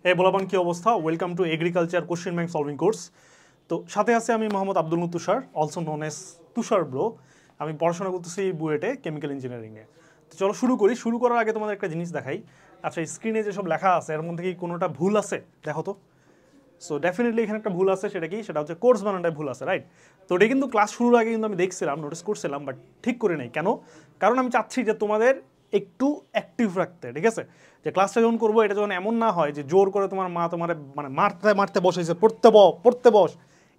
এই বলাবান কি অবস্থা? Welcome to agriculture question bank solving course. তো সাথে আছে আমি মোহাম্মদ আব্দুল তুষার, অলসো নোন এস তুষার ব্রো। আমি পড়াশোনা করতেছি বুয়েটে কেমিক্যাল ইঞ্জিনিয়ারিংয়ে। তো চলো শুরু করি। শুরু করার আগে তোমাদের একটা জিনিস দেখাই। আচ্ছা, স্ক্রিনে যেসব লেখা আছে এর মধ্যে কি কোনোটা ভুল আছে দেখো তো। সো ডেফিনেটলি এখানে একটা ভুল আছে, সেটা কি? সেটা হচ্ছে কোর্স বানানটায় ভুল আছে, রাইট? তো এটা কিন্তু ক্লাস শুরুর আগে কিন্তু আমি দেখছিলাম, নোটিস করছিলাম, বাট ঠিক করে নেই। কেন? কারণ আমি চাচ্ছি যে তোমাদের একটু অ্যাক্টিভ রাখতে, ঠিক আছে? যে ক্লাসটা যখন করবো এটা যখন এমন না হয় যে জোর করে তোমার মা তোমার মানে মারতে মারতে বসেছে, পড়তে বস,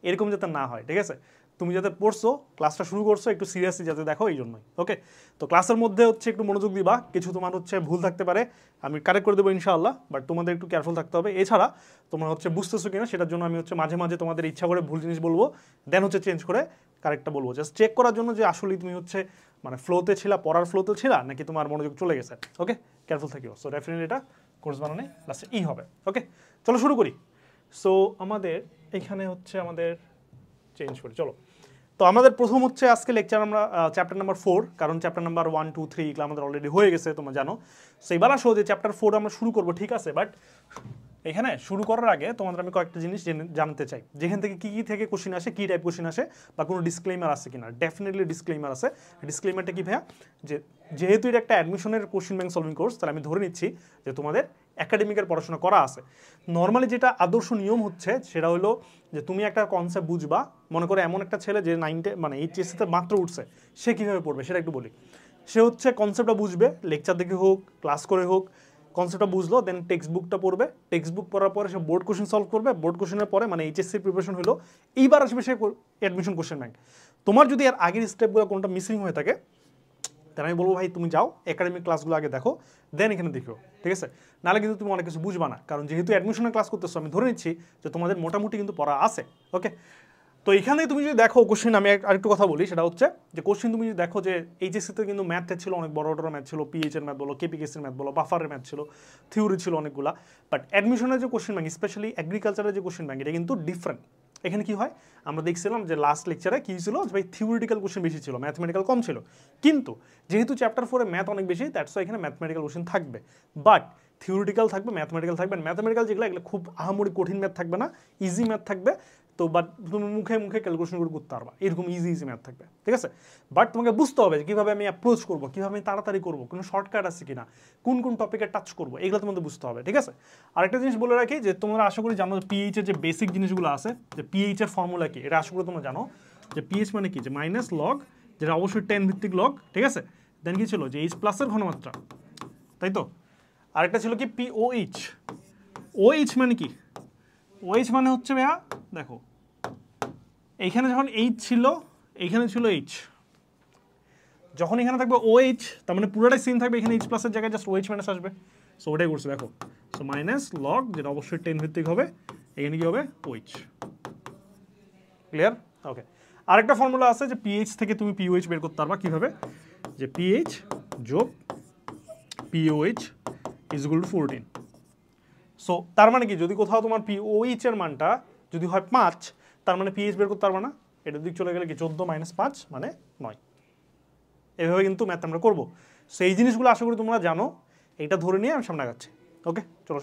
এরকম যাতে না হয়, ঠিক আছে? তুমি যাতে পড়ছো, ক্লাসটা শুরু করছো, একটু সিরিয়াসলি যাতে দেখো, এই জন্যই। ওকে, তো ক্লাসের মধ্যে হচ্ছে একটু মনোযোগ দিবা। কিছু তোমার হচ্ছে ভুল থাকতে পারে, আমি কারেক্ট করে দেবো ইনশাআল্লাহ, বাট তোমাদের একটু কেয়ারফুল থাকতে হবে। এছাড়া তোমরা হচ্ছে বুঝতেছো কিনা সেটার জন্য আমি হচ্ছে মাঝে মাঝে তোমাদের ইচ্ছা করে ভুল জিনিস বলবো, দেন হচ্ছে চেঞ্জ করে কারেক্টটা বলবো, জাস্ট চেক করার জন্য যে আসলেই তুমি হচ্ছে মানে ফ্লোতে ছিলা, পড়ার ফ্লোতে ছিলা, নাকি তোমার মনোযোগ চলে গেছে। ওকে, কেয়ারফুল থাকিও। সো ডেফিনেটলি এটা কোর্স বানানে লাস্টে ই হবে। ওকে, চলো শুরু করি। সো আমাদের এখানে হচ্ছে আমাদের চেঞ্জ করি, চলো। তো আমাদের প্রথম হচ্ছে আজকে লেকচার আমরা চ্যাপ্টার নাম্বার 4, কারণ চ্যাপ্টার নাম্বার 1, 2, 3 এগুলো আমাদের অলরেডি হয়ে গেছে, তোমরা জানো। সো এবার আসো যে চ্যাপ্টার 4 আমরা শুরু করবো, ঠিক আছে? বাট এখানে শুরু করার আগে তোমাদের আমি কয়েকটা জিনিস জানতে চাই, যেখান থেকে কী কী থেকে কোশ্চিন আসে, কী টাইপ কোশ্চিন আসে, বা কোনো ডিসক্লেইমার আছে কিনা। ডেফিনেটলি ডিসক্লেইমার আছে। ডিসক্লেইমারটা কি ভাইয়া? যেহেতু এটা একটা অ্যাডমিশনের কোশ্চিন ব্যাংক সলভিং কোর্স, তাহলে আমি ধরে নিচ্ছি যে তোমাদের একাডেমিকের পড়াশোনা করা আছে। নর্মালি যেটা আদর্শ নিয়ম হচ্ছে সেটা হলো যে তুমি একটা কনসেপ্ট বুঝবা। মনে করে এমন একটা ছেলে যে 9 মানে এইচএসসিতে মাত্র উঠছে, সে কীভাবে পড়বে সেটা একটু বলি। সে হচ্ছে কনসেপ্টটা বুঝবে, লেকচার দেখে হোক, ক্লাস করে হোক, কনসেপ্টটা বুঝলো, দেন টেক্সট বুকটা পড়বে। টেক্সট বুক পড়ার পরে সে বোর্ড কোশ্চেন সলভ করবে। বোর্ড কোশ্চেনের পরে মানে এইচএসসির প্রিপারেশন হলো, এইবার আসবে সে অ্যাডমিশন কোশ্চেন ব্যাংক। তোমার যদি এর আগের স্টেপগুলো কোনটা মিসিং হয়ে থাকে, তাহলে আমি বলবো ভাই তুমি যাও একাডেমিক ক্লাসগুলো আগে দেখো, দেন এখানে দেখো, ঠিক আছে? নাহলে কিন্তু তুমি অনেক কিছু বুঝবা না, কারণ যেহেতু অ্যাডমিশনের ক্লাস করতেছো আমি ধরে নিচ্ছি যে তোমাদের মোটামুটি কিন্তু পড়া আছে। ওকে, তো এখানে তুমি যদি দেখো কোশ্চেন, আমি আরেকটু কথা বলি, সেটা হচ্ছে যে কোশ্চেন তুমি যদি দেখো যে এইচএসসিতে কিন্তু ম্যাথটা ছিল অনেক বড় বড় ম্যাথ ছিল, পিএইচ এর ম্যাথ বলো, কেপিকেসির ম্যাথ বলো, বাফারের ম্যাথ ছিল, থিওরি ছিল অনেকগুলা। বাট অ্যাডমিশনের যে কোশ্চেন ব্যাংক, স্পেশালি এগ্রিকালচারের যে কোশ্চেন ব্যাংক, এটা কিন্তু ডিফারেন্ট। এখানে কি হয় আমরা দেখছিলাম যে লাস্ট লেকচারে কী ছিল, যে ভাই থিওরিটিক্যাল কোশ্চেন বেশি ছিল, ম্যাথমেটিক্যাল কম ছিল। কিন্তু যেহেতু চ্যাপ্টার 4-এ ম্যাথ অনেক বেশি, দ্যাটস ওয়াই এখানে ম্যাথমেটিক্যাল কোশ্চেন থাকবে, বাট থিওরিটিক্যাল থাকবে, ম্যাথমেটিক্যাল থাকবে। ম্যাথমেটিক্যাল যেগুলো এগুলো খুব আহামরি কঠিন ম্যাথ থাকবে না, ইজি ম্যাথ থাকবে। তো বাট তুমি মুখে মুখে ক্যালকুলেশন করে করতে পারবা, এরকম ইজি ম্যাথ থাকবে, ঠিক আছে? বাট তোমাকে বুঝতে হবে যে কীভাবে আমি অ্যাপ্রোচ করবো, কীভাবে আমি তাড়াতাড়ি করবো, কোনো শর্টকাট আছে কিনা, কোন কোন টপিকে টাচ করবো, এগুলো তোমাদের বুঝতে হবে, ঠিক আছে? আরেকটা জিনিস বলে রাখি যে তোমরা আশা করি জানো পিএইচ এর যে বেসিক জিনিসগুলো আছে, যে পিএইচ এর ফর্মুলা কি, এটা আশা করি তোমরা জানো। যে পিএইচ মানে কি, যে মাইনাস লগ, যেটা অবশ্যই 10 ভিত্তিক লগ, ঠিক আছে? দেন কি ছিল, যে এইচ প্লাসের ঘনমাত্রা, তাই তো? আরেকটা ছিল কি পিওএইচ। ওএইচ মানে কি? ওএইচ মানে হচ্ছে ভাইয়া দেখো, এইখানে যখন এইচ ছিল, এইখানে ছিল এইচ, যখন এখানে থাকবে ওএইচ, তার মানে পুরোটাই সেম থাকবে, এখানে এইচ প্লাসের জায়গায় জাস্ট ওএইচ মাইনাস আসবে। সো ওটাই করছে দেখো। সো মাইনাস লগ, যেটা অবশ্যই 10 ভিত্তিক হবে, এখানে কি হবে, ওএইচ। ক্লিয়ার? ওকে, আরেকটা ফর্মুলা আছে যে পিএইচ থেকে তুমি পিওএইচ বের করতে পারবা কীভাবে, যে পিএইচ যোগ pOH is equal to 14। So তার মানে কি, যদি কোথাও তোমার পিওএইচ এর মানটা যদি হয় 5, তার মানে পিএইচ বের করতে পারবে না। এটার দিক চলে গেলে কি 14 মাইনাস 5 মানে 9। এভাবে কিন্তু ম্যাথ আমরা করবো। সো এই জিনিসগুলো আশা করি তোমরা জানো, এইটা ধরে নিয়ে আমি সামনে আগাচ্ছি। ওকে, চলো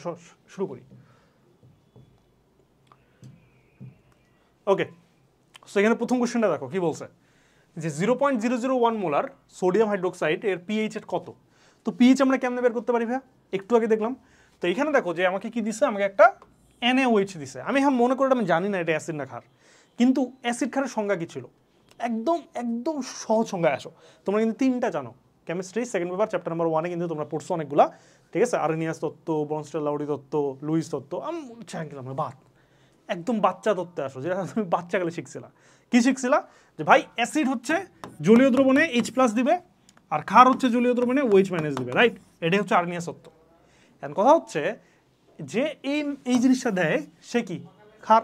শুরু করি। ওকে, সো এখানে প্রথম কোশ্চেনটা দেখো কি বলছে, যে 0.001 মোলার সোডিয়াম হাইড্রোক্সাইড এর পিএইচ এর কত। তো পিএইচ আমরা কেমনে বের করতে পারি ভাইয়া, একটু আগে দেখলাম। তো এখানে দেখো যে আমাকে কি দিছে, আমাকে একটা NaOH দিছে। আমি মনে করি আমি জানি না এটা অ্যাসিড না ক্ষার, কিন্তু অ্যাসিড ক্ষারের সংজ্ঞা কি ছিল, একদম একদম সহজ সংজ্ঞায় আসো। তোমরা কিন্তু 3টা জানো, chemistry second paper chapter number 1-এ কিন্তু তোমরা পড়ছো অনেকগুলা, ঠিক আছে? আরনিয়াস তত্ত্ব, ব্রনস্টেল লাউডি তত্ত্ব, লুইস তত্ত্ব, আমি বাদ একদম বাচ্চা তত্ত্বে আসো, যেটা তুমি বাচ্চাকালে শিখছিলা। কি শিখছিলা, যে ভাই অ্যাসিড হচ্ছে জলীয় দ্রবণে H প্লাস দিবে, আর ক্ষার হচ্ছে জলীয় দ্রবণে OH মাইনাস দিবে, রাইট? এটাই হচ্ছে আরনিয়াস তত্ত্ব। এখন কথা হচ্ছে যে এই জিনিসটা দেয় সে কি, ক্ষার।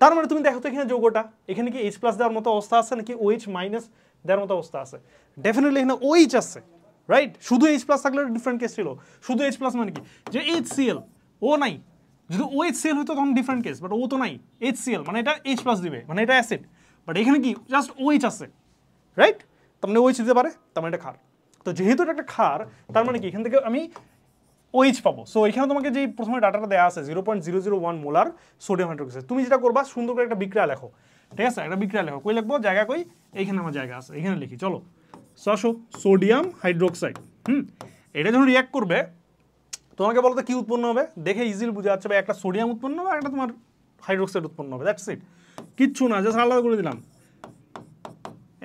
তার মানে তুমি দেখো তো এখানে যৌগটা, এখানে কি H প্লাস দেওয়ার মতো অবস্থা আছে নাকি OH মাইনাস দেওয়ার মতো অবস্থা আছে? ডেফিনেটলি এখানে OH আছে, রাইট? শুধু H প্লাস থাকলে ডিফারেন্ট কেস ছিল। শুধু H প্লাস মানে কি, যে HCl, ও নাই। যদি OHCl হইতো তখন ডিফারেন্ট কেস, বাট ও তো নাই। HCl মানে এটা H প্লাস দিবে, মানে এটা অ্যাসিড, বাট এখানে কি জাস্ট OH আছে, রাইট? তার মানে OH দিতে পারে, তার মানে এটা ক্ষার। তো যেহেতু এটা একটা ক্ষার, তার মানে কি এখান থেকে আমি OH পাবো। সো এখানে তোমাকে যে প্রথমে ডাটাটা দেওয়া আছে 0.001 মোলার সোডিয়াম হাইড্রোক্সাইড, তুমি যেটা করবা সুন্দর করে একটা বিক্রিয়া লেখো, ঠিক আছে? একটা বিক্রিয়া লেখো, কই লিখবো, জায়গা কই, এইখানে আমার জায়গা আছে, এখানে লিখি, চলো। সো আসো, সোডিয়াম হাইড্রোক্সাইড, এটা যখন রিয়াক্ট করবে তোমাকে বলতো কি উৎপন্ন হবে, দেখে ইজিলি বোঝা যাচ্ছে একটা সোডিয়াম উৎপন্ন হবে, একটা তোমার হাইড্রোক্সাইড উৎপন্ন হবে, দ্যাটস ইট, কিচ্ছু না, জাস্ট আলাদা করে দিলাম।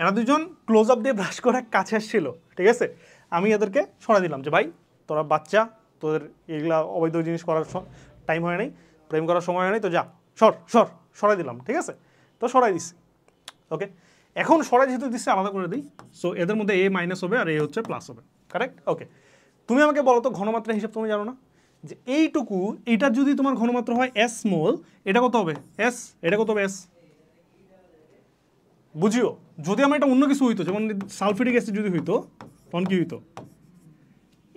এরা দুজন ক্লোজ আপ দিয়ে ব্রাশ করে কাছে আসছিল, ঠিক আছে? আমি এদেরকে সরাই দিলাম যে ভাই তোরা বাচ্চা, তোদের এগুলা অবৈধ জিনিস করার টাইম হয় নাই, প্রেম করার সময় হয় নাই, তো যা সরাই দিলাম, ঠিক আছে? তো সরাই দিচ্ছি, ওকে। এখন সরাই যেহেতু দিচ্ছি আলাদা করে দিই, সো এদের মধ্যে A মাইনাস হবে আর A হচ্ছে প্লাস হবে, কারেক্ট? ওকে, তুমি আমাকে বলো তো ঘনমাত্রা হিসাব তুমি জানো না, যে এইটুকু, এটা যদি তোমার ঘনমাত্রা হয় S মোল, এটা কত হবে S, এটা কত হবে S, বুঝিও। যদি আমার এটা অন্য কিছু হইতো, যেমন সালফিউরিক অ্যাসিড যদি হইতো, তখন কি হইতো,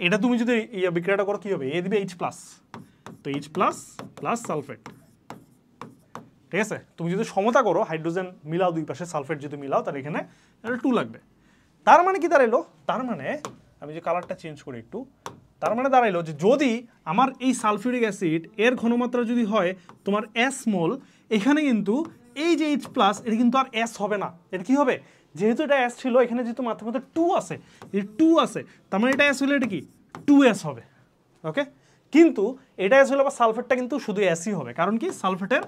এটা তুমি যদি বিক্রিয়াটা করো কি হবে, এ দিবে H প্লাস, তো H প্লাস প্লাস সালফেট, ঠিক আছে? তুমি যদি সমতা করো, হাইড্রোজেন মিলাও দুই পাশে, সালফেট যদি মিলাও, তার এখানে 2 লাগবে। তার মানে কি দাঁড়াইলো, তার মানে আমি যে কালারটা চেঞ্জ করি একটু, তার মানে দাঁড়াইলো যে যদি আমার এই সালফিউরিক অ্যাসিড এর ঘনমাত্রা যদি হয় তোমার S মোল, এখানে কিন্তু এই যে H প্লাস, এটা কিন্তু আর S হবে না, এটা কি হবে, যেহেতু এটা S ছিল, এখানে যেহেতু মাত্রা মধ্যে 2 আছে, এই 2 আছে, তার মানে এটা S হলে এটা কি 2S হবে, ওকে। কিন্তু এটা S হলে আবার সালফেটটা কিন্তু শুধু Sই হবে, কারণ কি সালফেটের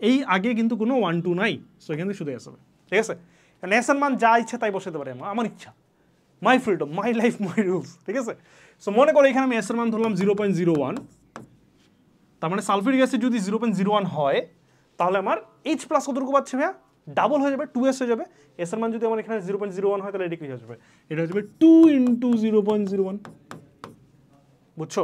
এই আগে কিন্তু কোনো 1 2 নাই, সো এখানে শুধু S হবে, ঠিক আছে? কারণ S এর মান যা ইচ্ছা তাই বসাতে পারে, আমার ইচ্ছা, মাই freedom, my life, my rules, ঠিক আছে? সো মনে করো এখানে আমি S এর মান ধরলাম 0.01, তার মানে সালফিউরিক অ্যাসিড যদি 0.01 হয়, তাহলে আমার H প্লাস কতটুকু পাচ্ছে ভাইয়া, ডাবল হয়ে যাবে, 2S হয়ে যাবে। S এর মান যদি আমার এখানে 0.01 হয়, তাহলে এটা কি হয়ে যাবে, এটা হয়ে যাবে 2 × 0.01, বুঝছো?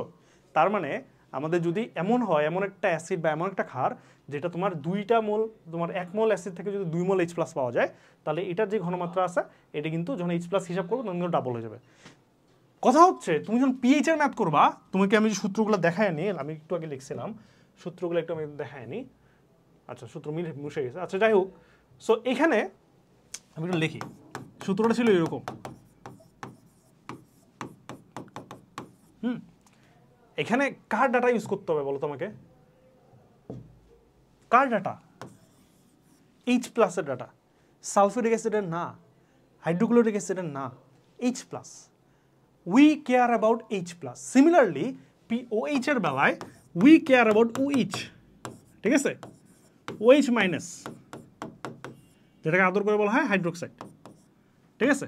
তার মানে আমাদের যদি এমন হয়, এমন একটা অ্যাসিড বা এমন একটা ক্ষার যেটা তোমার 2টা মোল, তোমার 1 মোল অ্যাসিড থেকে যদি 2 মোল H প্লাস পাওয়া যায়, তাহলে এটার যে ঘনমাত্রা আছে এটা কিন্তু যখন H প্লাস হিসাব করবো তখন কিন্তু ডাবল হয়ে যাবে। কথা হচ্ছে তুমি যখন পিএইচ এর ম্যাথ করবা, তোমাকে আমি যে সূত্রগুলো দেখায় নি, আমি একটু আগে লিখছিলাম, সূত্রগুলো একটু আমি দেখায় নি, আচ্ছা সূত্র মুছে গেছে, আচ্ছা যাই হোক। সো এখানে আমি একটু লিখি, সূত্রটা ছিল এরকম, এখানে কার ডাটা ইউজ করতে হবে বলো তোমাকে, কার ডাটা, H প্লাসের ডাটা, সালফিউরিক অ্যাসিডের না, হাইড্রোক্লোরিক অ্যাসিডের না, H plus. We care about H plus. Similarly, POH এর বেলায় we care about OH, ঠিক আছে? OH মাইনাস, যেটাকে আদর করে বলা হয় হাইড্রোক্সাইড, ঠিক আছে?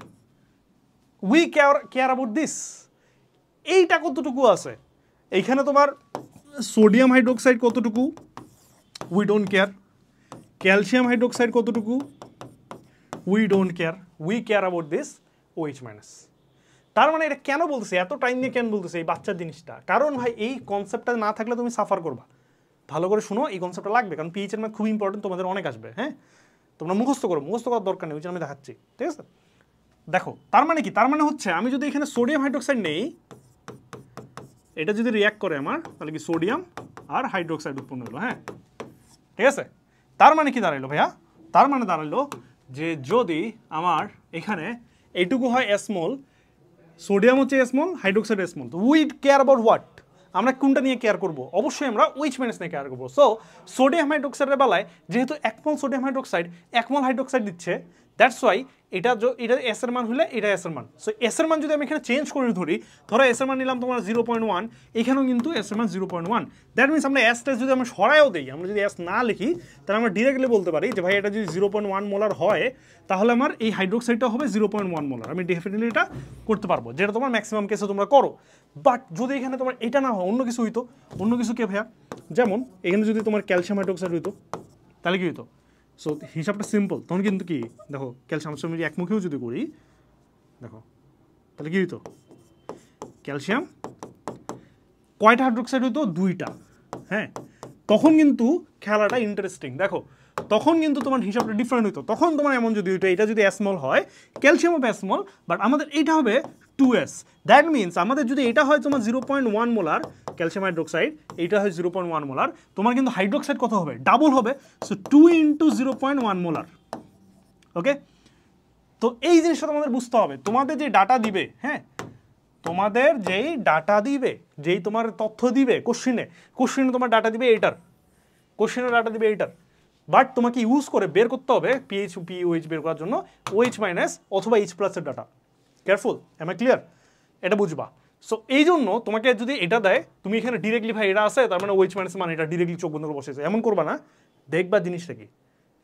We care about this. এইটা কতটুকু আছে, এইখানে তোমার সোডিয়াম হাইড্রোক্সাইড কতটুকু, we don't care. Calcium hydroxide কতটুকু, we don't care. We care about this OH minus. তার মানে এটা কেন বলতেছে, এত টাইম নিয়ে কেন বলতেছে এই বাচ্চার জিনিসটা, কারণ ভাই এই কনসেপ্টটা না থাকলে তুমি সাফার করবা। ভালো করে শুনো, এই কনসেপ্টটা লাগবে, কারণ পিএইচ এর ম্যাথ খুব ইম্পর্টেন্ট, তোমাদের অনেক আসবে, হ্যাঁ? তোমরা মুখস্থ করো, মুখস্থ করার দরকার নেই, ওই জন্য আমি দেখাচ্ছি, ঠিক আছে? দেখো তার মানে কি, তার মানে হচ্ছে আমি যদি এখানে সোডিয়াম হাইড্রোক্সাইড নেই, এটা যদি রিয়াক্ট করে আমার, তাহলে কি সোডিয়াম আর হাইড্রোক্সাইড উৎপন্ন হলো, হ্যাঁ, ঠিক আছে? তার মানে কি দাঁড়াইলো ভাইয়া, তার মানে দাঁড়াইলো যে যদি আমার এখানে এইটুকু হয় S মোল, সোডিয়াম হচ্ছে S মোল, হাইড্রোক্সাইড S মোল, তো উই কেয়ার অ্যাবাউট হোয়াট, আমরা কোনটা নিয়ে কেয়ার করবো, অবশ্যই আমরা OH মাইনাস নিয়ে কেয়ার করবো। সো সোডিয়াম হাইড্রোক্সাইডের বেলায় যেহেতু 1 মোল সোডিয়াম হাইড্রোক্সাইড 1 মোল হাইড্রোক্সাইড দিচ্ছে, দ্যাটস ওয়াই এটা S এর মান হলে এটা S এর মান। সো S এর মান যদি আমি এখানে চেঞ্জ করে ধরি, ধরো S এর মান নিলাম তোমার 0.1, এখানেও কিন্তু S এর মান 0.1, দ্যাট মিনস আমরা S টা যদি আমরা সরাইও দিই, আমরা যদি S না লিখি, তাহলে আমরা ডিরেক্টলি বলতে পারি যে ভাই এটা যদি 0.1 মোলার হয়, তাহলে আমার এই হাইড্রোক্সাইডটা হবে 0.1 মোলার, আমি ডেফিনেটলি এটা করতে পারবো, যেটা তোমার ম্যাক্সিমাম কেসে তোমরা করো। বাট যদি এখানে তোমার এটা না হয়, অন্য কিছু হইতো, অন্য কিছু কে ভাইয়া, যেমন এখানে যদি তোমার ক্যালসিয়াম হাইড্রোক্সাইড হইতো, তাহলে কি হইতো, সো হিসাবটা সিম্পল, তখন কিন্তু কি দেখো ক্যালসিয়াম আমি একমুখেও যদি করি, দেখো তাহলে কি হইতো, ক্যালসিয়াম কয়টা হাইড্রোক্সাইড হইতো, 2টা, হ্যাঁ, তখন কিন্তু খেলাটা ইন্টারেস্টিং, দেখো তখন কিন্তু তোমার হিসাবটা ডিফারেন্ট হইতো, তখন তোমার এমন যদি হইতো এটা যদি স্মল হয়, ক্যালসিয়াম হবে স্মল, বাট আমাদের এইটা হবে 2S, দ্যাট মিনস আমাদের যদি এটা হয় তোমার 0.1 মোলার ক্যালসিয়াম হাইড্রোক্সাইড, এইটা হয় 0.1 মোলার, তোমার কিন্তু হাইড্রোক্সাইড কত হবে, ডাবল হবে, সো 2 × 0.1 মোলার, ওকে? তো এই জিনিসটা তোমাদের বুঝতে হবে, তোমাদের যে ডাটা দিবে, হ্যাঁ, তোমাদের যেই ডাটা দিবে, যেই তোমার তথ্য দিবে কোশ্চিনে তোমার ডাটা দিবে এইটার, কোশ্চিনের ডাটা দিবে এইটার, বাট তোমাকে ইউজ করে বের করতে হবে পিওএইচ বের করার জন্য ওএইচ মাইনাস অথবা এইচ প্লাসের data. Careful, am I clear? এটা বুঝবা। সো এই জন্য তোমাকে যদি এটা দেয়, তুমি এখানে ডিরেক্টলি ভাই এটা আছে তার মানে ওএইচ মাইনাস মানে এটা ডিরেক্টলি চোখ বন্ধ করে বসেছে, এমন করবা না। দেখবা জিনিসটা কি,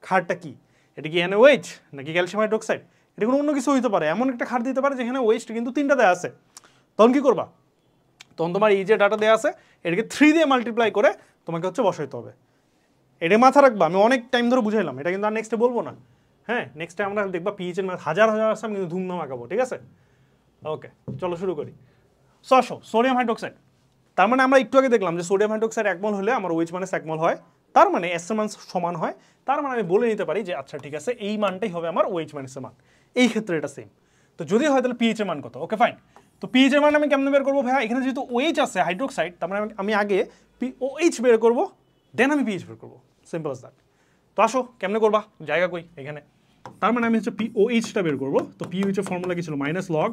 খারটা কি, এটা কি NaOH নাকি ক্যালসিয়াম হাইড্রোক্সাইড, এটা কোনো অন্য কিছু হইতে পারে। এমন একটা খার দিতে পারে যেখানে ওয়েস্ট কিন্তু 3টা দেওয়া আছে। তখন কি করবা? তখন তোমার এই যে ডাটা দেওয়া আছে এটাকে 3 দিয়ে মাল্টিপ্লাই করে তোমাকে হচ্ছে বসাইতে হবে। এটা মাথা রাখবা, আমি অনেক টাইম ধরে বুঝাইলাম, এটা কিন্তু আর নেক্সটে বলবো না। হ্যাঁ, নেক্সটে আমরা দেখবা পিএইচ এর ম্যাথ হাজার আছে, আমি কিন্তু ধুমধাম আঁকাবো, ঠিক আছে? ওকে, চলো শুরু করি। সোডিয়াম হাইড্রোক্সাইড, তার মানে আমরা একটু আগে দেখলাম যে সোডিয়াম হাইড্রোক্সাইড 1 মোল হলে আমার OH মাইনাস 1 মোল হয়, তার মানে এস এর মান সমান হয়, তার মানে আমি বলে নিতে পারি যে আচ্ছা ঠিক আছে এই মানটাই হবে আমার OH মাইনাসের মান। এই ক্ষেত্রে এটা সেম। তো যদি হয় তাহলে পিএইচ এর মান কত? Okay fine. তো পিএইচ এর মান আমি কেমনে বের করবো ভাইয়া? এখানে যেহেতু OH আছে হাইড্রোক্সাইড, তার মানে আমি আগে OH বের করবো, দেন আমি পিএইচ বের করবো, সিম্পল অ্যাজ দ্যাট। তো আসো কেমনে করবা, জায়গা কই এখানে। তার মানে আমি হচ্ছে POH-টা বের করবো। তো POH এর ফর্মুলা কি ছিল? মাইনাস লগ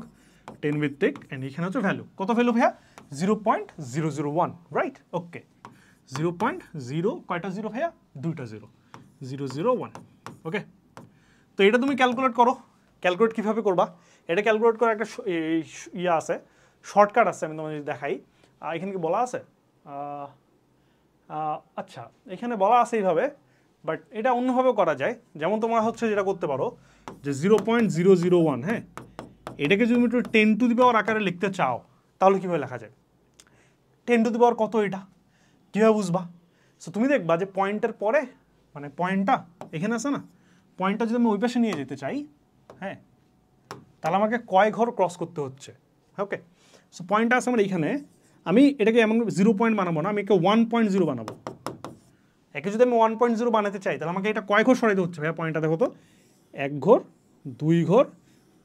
10 ভিত্তিক, এন্ড এখানে হচ্ছে ভ্যালু, কত ভ্যালু ভাইয়া? 0.001, রাইট? ওকে, 0.0 কয়টা জিরো ভাইয়া? 2টা জিরো, 001। ওকে, তো এটা তুমি ক্যালকুলেট করো। ক্যালকুলেট কিভাবে করবা? এটা ক্যালকুলেট করার একটা ইয়ে আছে, শর্টকাট আছে, আমি তোমাদের দেখাই। এখানে কি বলা আছে? আচ্ছা, এখানে বলা আছে এইভাবে, বাট এটা অন্যভাবেও করা যায়। যেমন তোমরা হচ্ছে যেটা করতে পারো যে 0.001, হ্যাঁ, এটাকে যদি তুমি একটু 10 টু দি পাওয়ার আকারে লিখতে চাও তাহলে কীভাবে লেখা যায়? 10 টু দি পাওয়ার কত এটা কীভাবে বুঝবা? সো তুমি দেখবা যে পয়েন্টের পরে, মানে পয়েন্টটা এখানে আছে না, পয়েন্টটা যদি আমি ওই পাশে নিয়ে যেতে চাই, হ্যাঁ, তাহলে আমাকে কয় ঘর ক্রস করতে হচ্ছে। ওকে, সো পয়েন্টটা আছে আমার এইখানে, আমি এটাকে এমন 0 পয়েন্ট বানাবো না, আমি একে 1.0 বানাবো। একে যদি আমি 1.0 বানাতে চাই তাহলে আমাকে এটা কয় ঘর সরাইতে হচ্ছে ভাইয়া? পয়েন্টটা দেখো তো, 1 ঘর, 2 ঘর,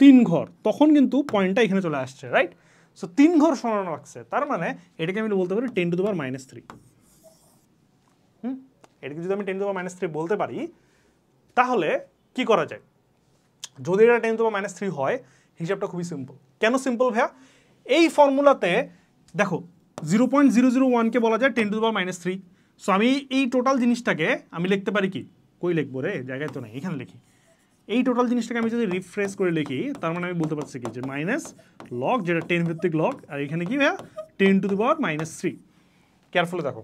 3 ঘর, তখন কিন্তু পয়েন্টটা এখানে চলে আসছে, রাইট? সো 3 ঘর সরানো লাগছে, তার মানে এটাকে আমি বলতে পারি 10 টু দি পাওয়ার -3। এটাকে যদি আমি 10 টু দি পাওয়ার -3 বলতে পারি তাহলে কি করা যায়? যদি এটা 10 টু দি পাওয়ার -3 হয়, হিসাবটা খুবই সিম্পল। কেন সিম্পল ভাইয়া? এই ফর্মুলাতে দেখো 0.001-কে বলা যায় 10 টু দি পাওয়ার -3। সো আমি এই টোটাল জিনিসটাকে আমি লিখতে পারি কি, কই লিখবো রে, জায়গায় তো নেই, এখানে লিখি। এই টোটাল জিনিসটাকে আমি যদি রিফ্রেশ করে লিখি, তার মানে আমি বলতে পারছি কি যে মাইনাস লগ, যেটা 10 ভিত্তিক লগ, আর এখানে কি ভাইয়া 10 টু দি পাওয়ার -3। কেয়ারফুলি দেখো,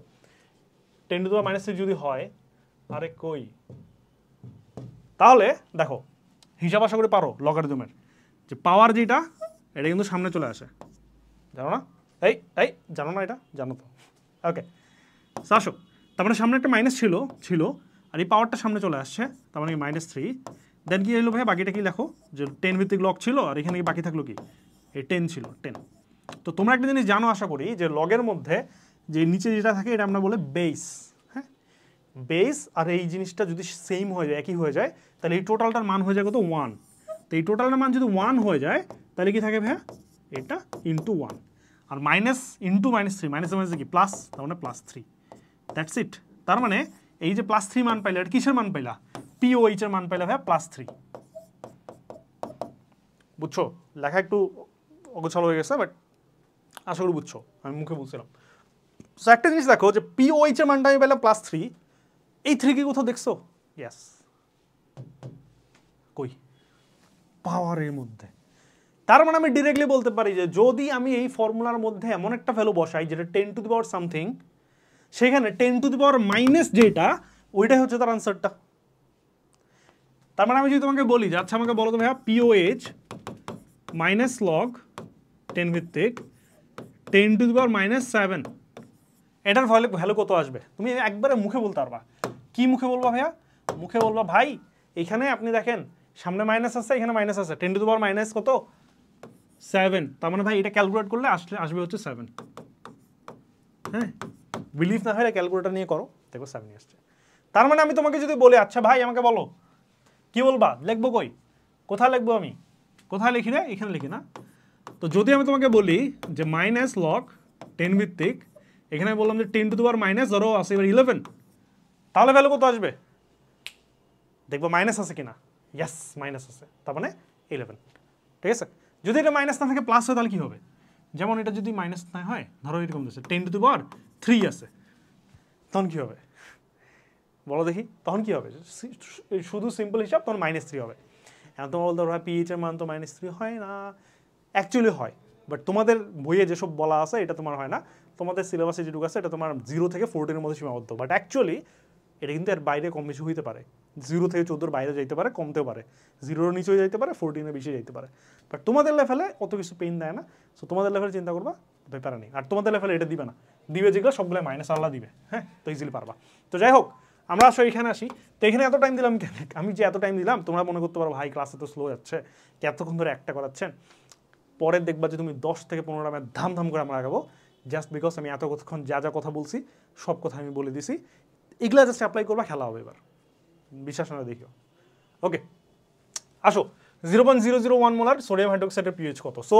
10 টু দি পাওয়ার -3 যদি হয়, আরে কই, তাহলে দেখো হিসাব আশা করে পারো লগারিদমের, যে পাওয়ার যেটা এটা কিন্তু সামনে চলে আসে, জানো না? এই জানো না? এটা জানো তো? ওকে, আসো, তার মানে সামনে একটা মাইনাস ছিল আর এই পাওয়ারটা সামনে চলে আসছে, তার মানে -3। দেন কি হলো ভাই? বাকিটা কি লেখো, যে 10 ভিত্তিক লগ ছিল আর এখানে বাকি থাকলো কি, এই 10 ছিল, 10। তো তোমরা একটা জিনিস জানো আশা করি, যে লগের মধ্যে যে নিচে যেটা থাকে এটা আমরা বলে বেস। হ্যাঁ, বেস আর এই জিনিসটা যদি সেম হয়ে যায়, একই হয়ে যায়, তাহলে এই টোটালটার মান হয়ে যায় কত? 1। তো এই টোটালটার মান যদি 1 হয়ে যায় তাহলে কি থাকে ভাইয়া? এটা ইন্টু 1, আর মাইনাস ইন্টু -3, মাইনাসের মাঝে কি প্লাস, তার মানে +3। That's it. তার মানে এই যে +3 মান পাইলে, এটা কিসের মান পাইলা? POH এর মান পাইলা ভাইয়া +3। বুঝছো? লেখা একটু অগোছাল হয়ে গেছে, বাট আশা করি বুঝছো, আমি মুখে বলছিলাম। সো একটা জিনিস দেখো, যে POH এর মানটা আমি পাইলাম +3, এই 3 কি কোথাও দেখছো? ইয়েস, কই? পাওয়ারের মধ্যে। তার মানে আমি ডিরেক্টলি বলতে পারি যে যদি আমি এই ফর্মুলার মধ্যে এমন একটা ভ্যালু বসাই যেটা 10 টু দি পাওয়ার সামথিং, সেখানে 10 টু দি পাওয়ার মাইনাস যেটা, ওইটাই হচ্ছে তার আনসারটা। তার মানে আমি যদি তোমাকে বলি যে আচ্ছা আমাকে বলো তো ভাইয়া POH মাইনাস লগ 10 ভিত্তিক 10 টু দি পাওয়ার -7, এটার ভ্যালু কত আসবে? তুমি একবারে মুখে বলতে পারবা। কি মুখে বলবা ভাইয়া? মুখে বলবা ভাই এখানে আপনি দেখেন সামনে মাইনাস আছে, এখানে মাইনাস আছে, 10 টু দি পাওয়ার মাইনাস কত? 7। তার মানে ভাই এটা ক্যালকুলেট করলে আসবে হচ্ছে 7। হ্যাঁ, বিলিভ না হয় ক্যালকুলেটর নিয়ে করো, দেখো 7 আসছে। তার মানে আমি তোমাকে যদি বলি আচ্ছা ভাই আমাকে বলো, কি বলবা? লিখবো কই? কোথায় লিখবো? আমি কোথায় লিখি রে? এখানে লিখি না? তো যদি আমি তোমাকে বলি যে মাইনাস লগ 10 ভিত্তিক, এখানে বললাম যে 10 টু দি পাওয়ার মাইনাস, ধরো আছে এবার 11, তাহলে ভ্যালু কত আসবে? দেখবো মাইনাস আছে কিনা। ইয়েস, মাইনাস আছে, তার মানে 11। ঠিক আছে, যদি এটা মাইনাস না থাকে প্লাস হয় তাহলে কি হবে? যেমন এটা যদি মাইনাস না হয়, ধরো এরকম আছে 10⁻³ আছে, তখন কী হবে বলো দেখি? তখন কী হবে? শুধু সিম্পল হিসাব, তখন -3 হবে। এখন তোমার বলতে পারো পিএইচ এর মান তো -3 হয় না, অ্যাকচুয়ালি হয়, বাট তোমাদের বইয়ে যেসব বলা আছে এটা তোমার হয় না, তোমাদের সিলেবাসে যেটুকু আছে এটা তোমার 0 থেকে 14 এর মধ্যে সীমাবদ্ধ, বাট অ্যাকচুয়ালি এটা কিন্তু এর বাইরে কম বেশি হইতে পারে, 0 থেকে 14 বাইরে যাইতে পারে, কমতেও পারে, 0-এর নিচেও যাইতে পারে, 14-এর বেশি যাইতে পারে, বাট তোমাদের লেভেলে অত কিছু পেইন দেয় না। সো তোমাদের লেভেলে চিন্তা করবা, ব্যাপার নেই। আর তোমাদের লেভেলে এটা দিবে না, দিবে যেগুলো সবগুলো মাইনাস আল্লাহ দিবে, হ্যাঁ, তো ইজিলি পারবা। তো যাই হোক, আমরা আসলে এখানে আসি। তো এখানে এত টাইম দিলাম কেন? আমি যে এত টাইম দিলাম, তোমরা মনে করতে পারো ভাই ক্লাসে তো স্লো যাচ্ছে, এতক্ষণ ধরে একটা করাচ্ছেন, পরে দেখবা যে তুমি 10 থেকে 15 মিনিট ধাম করে আমরা আগাবো, জাস্ট বিকজ আমি এতক্ষণ যা যা কথা বলছি সব কথা আমি বলে দিছি, এগুলা জাস্ট অ্যাপ্লাই করবা, খেলা হবে এবার, বিশ্বাস না দেখিও। ওকে, আসো 0.001 মোলার সোডিয়াম হাইড্রোক্সাইডের পিএইচ কত? সো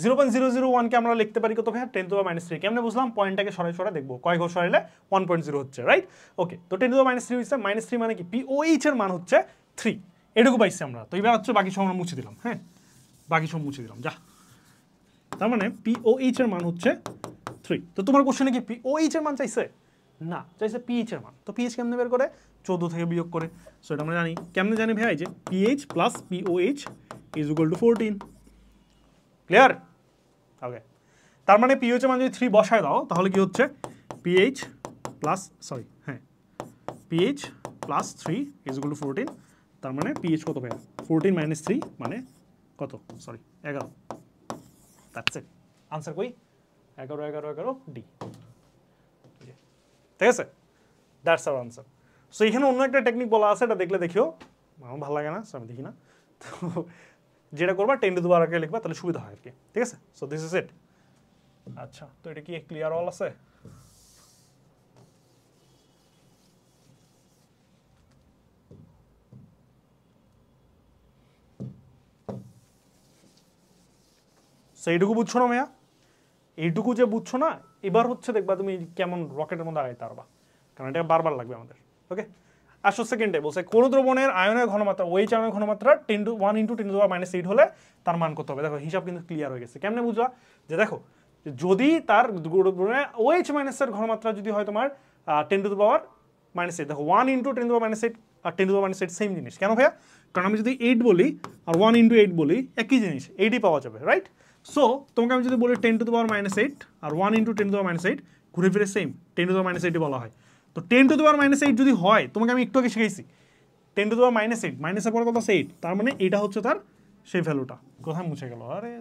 0.001 কে আমরা লিখতে পারি কত ভাই? 10⁻³ কেমনে বুঝলাম? পয়েন্টটাকে সরাই দেখবো, কয় ঘর সরাইলে 1.0 হচ্ছে, রাইট? ওকে, তো 10⁻³ হচ্ছে, -3 মানে কি? পিওএইচ এর মান হচ্ছে 3, এটুকু পাইছি আমরা। তো এবার হচ্ছে বাকি সব আমরা মুছে দিলাম, হ্যাঁ, বাকি সব মুছে দিলাম, যা। তার মানে পিওএইচ এর মান হচ্ছে 3। তো তোমার কোশ্চেনে কি পিওএইচ এর মান চাইছে? না, চাইছে পিএইচ এর মান। তো পিএইচ কেমনে বের করে? 14 থেকে বিয়োগ করে। সো এটা আমরা জানি, কেমনে জানি ভাই? যে pH plus pOH is equal to 14। Clear? Okay, তার মানে পিএইচ এর মান যদি 3 বসায় দাও, তাহলে কি হচ্ছে? PH plus pH plus 3 is equal to 14। তার মানে পিএইচ কত ভাই? 14 - 3 মানে কত? 11। দ্যাটস ইট, আনসার কই? 11 ডি। ঠিক আছে, দ্যাটস আওয়ার আনসার। সো এখানে অন্য একটা টেকনিক বলা আছে, এটা দেখলে দেখিও, আমার ভালো লাগে না, আমি দেখি না। তো যেটা করবা 10⁻² আগে লিখবা, তাহলে সুবিধা হয় আর কি। ঠিক আছে, সো দিস ইজ ইট। আচ্ছা, তো এটা কি ক্লিয়ার অল আছে? সো এইটুকু বুঝছো না ভাইয়া? এইটুকু যে বুঝছো না, এবার হচ্ছে দেখবা তুমি কেমন রকেটের মধ্যে আগাইতে পারবা, কারণ এটা বারবার লাগবে আমাদের। ওকে, আসো সেকেন্ডে বলছে কোন দ্রবণের আয়নের ঘনমাত্রা, OH আয়নের ঘনমাত্রা 1 × 10⁻⁸ হলে তার মান কত হবে? দেখো হিসাব কিন্তু ক্লিয়ার হয়ে গেছে। কেমনে বুঝলা? যে দেখো, যদি তার OH মাইনাসের ঘনমাত্রা যদি হয় তোমার 10⁻⁸, দেখো 1 × 10⁻⁸ আর 10⁻⁸ সেম জিনিস। কেন ভাইয়া? কারণ আমি যদি 8 বলি আর 1 × 8 বলি, একই জিনিস, 8ই পাওয়া যাবে, রাইট? সো তোমাকে আমি যদি বলি 10⁻⁸ আর 1 × 10⁻⁸, ঘুরে ফিরে সেম 10⁻⁸ বলা হয়। তো 10⁻⁸ যদি হয়, তোমাকে আমি একটু আগে শিখাইছি 10⁻⁸, মাইনাসের পরে কত আছে 8, তার মানে এটা হচ্ছে তার সেই ভ্যালুটা। কোথায় মুছে গেল? আরে,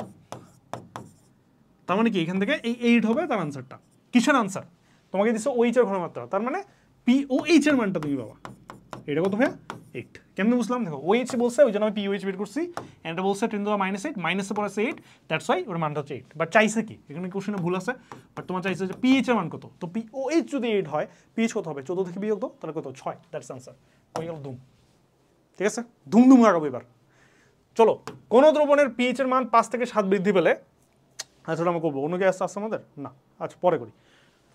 তার মানে কি এখান থেকে এই 8 হবে তার আনসারটা। কিসের আনসার? তোমাকে দিচ্ছে OH এর ঘনমাত্রা, তার মানে POH এর মানটা তুমি পাবা। এটা কত ভাইয়া? 8। কেমনে বুঝলাম? দেখো OH বলছে, ওই জন্য আমি POH বের করছি, এটা বলছে 10⁻⁸, মাইনাসের পরে আছে 8, দ্যাটস ওয়াই ওর মানটা হচ্ছে 8। বাট চাইছে কি? এখানে কোশ্চেনে ভুল আছে, বাট তোমার চাইছে যে PH এর মান কত। তো POH যদি 8 হয়, PH কত হবে? 14 থেকে বিয়োগ দাও, তাহলে কত? 6, দ্যাটস আনসার। হয়ে গেল ধুম। ঠিক আছে, ধুম আগাবো এবার। চলো, কোন দ্রবণের PH এর মান 5 থেকে 7 বৃদ্ধি পেলে, আচ্ছা আমরা করবো, অন্য কি আসছে আমাদের? না, আচ্ছা পরে করি।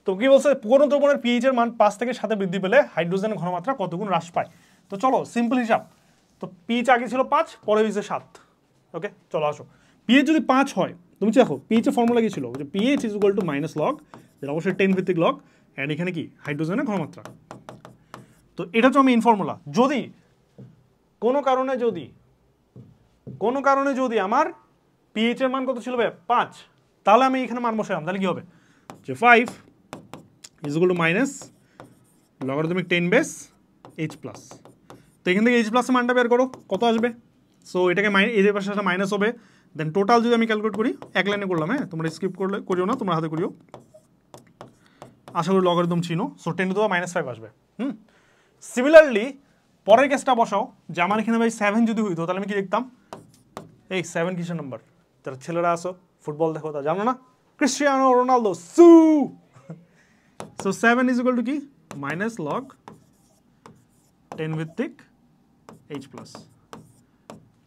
তো কি বলছে? কোন দ্রবণের PH এর মান 5 থেকে 7 বৃদ্ধি পেলে হাইড্রোজেনের ঘনমাত্রা কত গুণ হ্রাস পায়? তো চলো সিম্পল হিসাব। তো পিএইচ আগে ছিল 5, পরে হয়েছে 7। ওকে, চলো আসো। পিএইচ যদি 5 হয়, তুমি দেখো পিএইচ এর ফর্মুলা কি ছিল? যে pH is equal two minus log, যেটা অবশ্যই 10 ভিত্তিক লগ, এন্ড এখানে কি? হাইড্রোজেনের ঘনমাত্রা। তো এটা হচ্ছে মেইন ফর্মুলা। যদি কোনো কারণে যদি আমার পিএইচ এর মান কত ছিল ভাই? 5, তাহলে আমি এখানে মান বসালাম, তাহলে কি হবে? যে 5 is equal two minus logarithmic 10 base H plus. তো এখান থেকে H প্লাসের মানটা বের করো, কত আসবে? সো এটাকে এই পাশে একটা মাইনাস হবে, দেন টোটাল যদি আমি ক্যালকুলেট করি, এক লাইনে করলাম, হ্যাঁ, তোমরা স্কিপ করিও না, তোমরা হাতে করিও, আশা করি লগারিদম চিনো। সো 10⁻⁵ আসবে। সিমিলারলি পরের কেসটা বসাও, যে আমার এখানে ভাই 7 যদি হইতো, তাহলে আমি কি লিখতাম? এই 7 কিসের নাম্বার? যারা ছেলেরা আসো, ফুটবল দেখো, তা জানো না? Cristiano Ronaldo, so 7 is equal two কি? মাইনাস লগ 10 ভিত্তিক H প্লাস।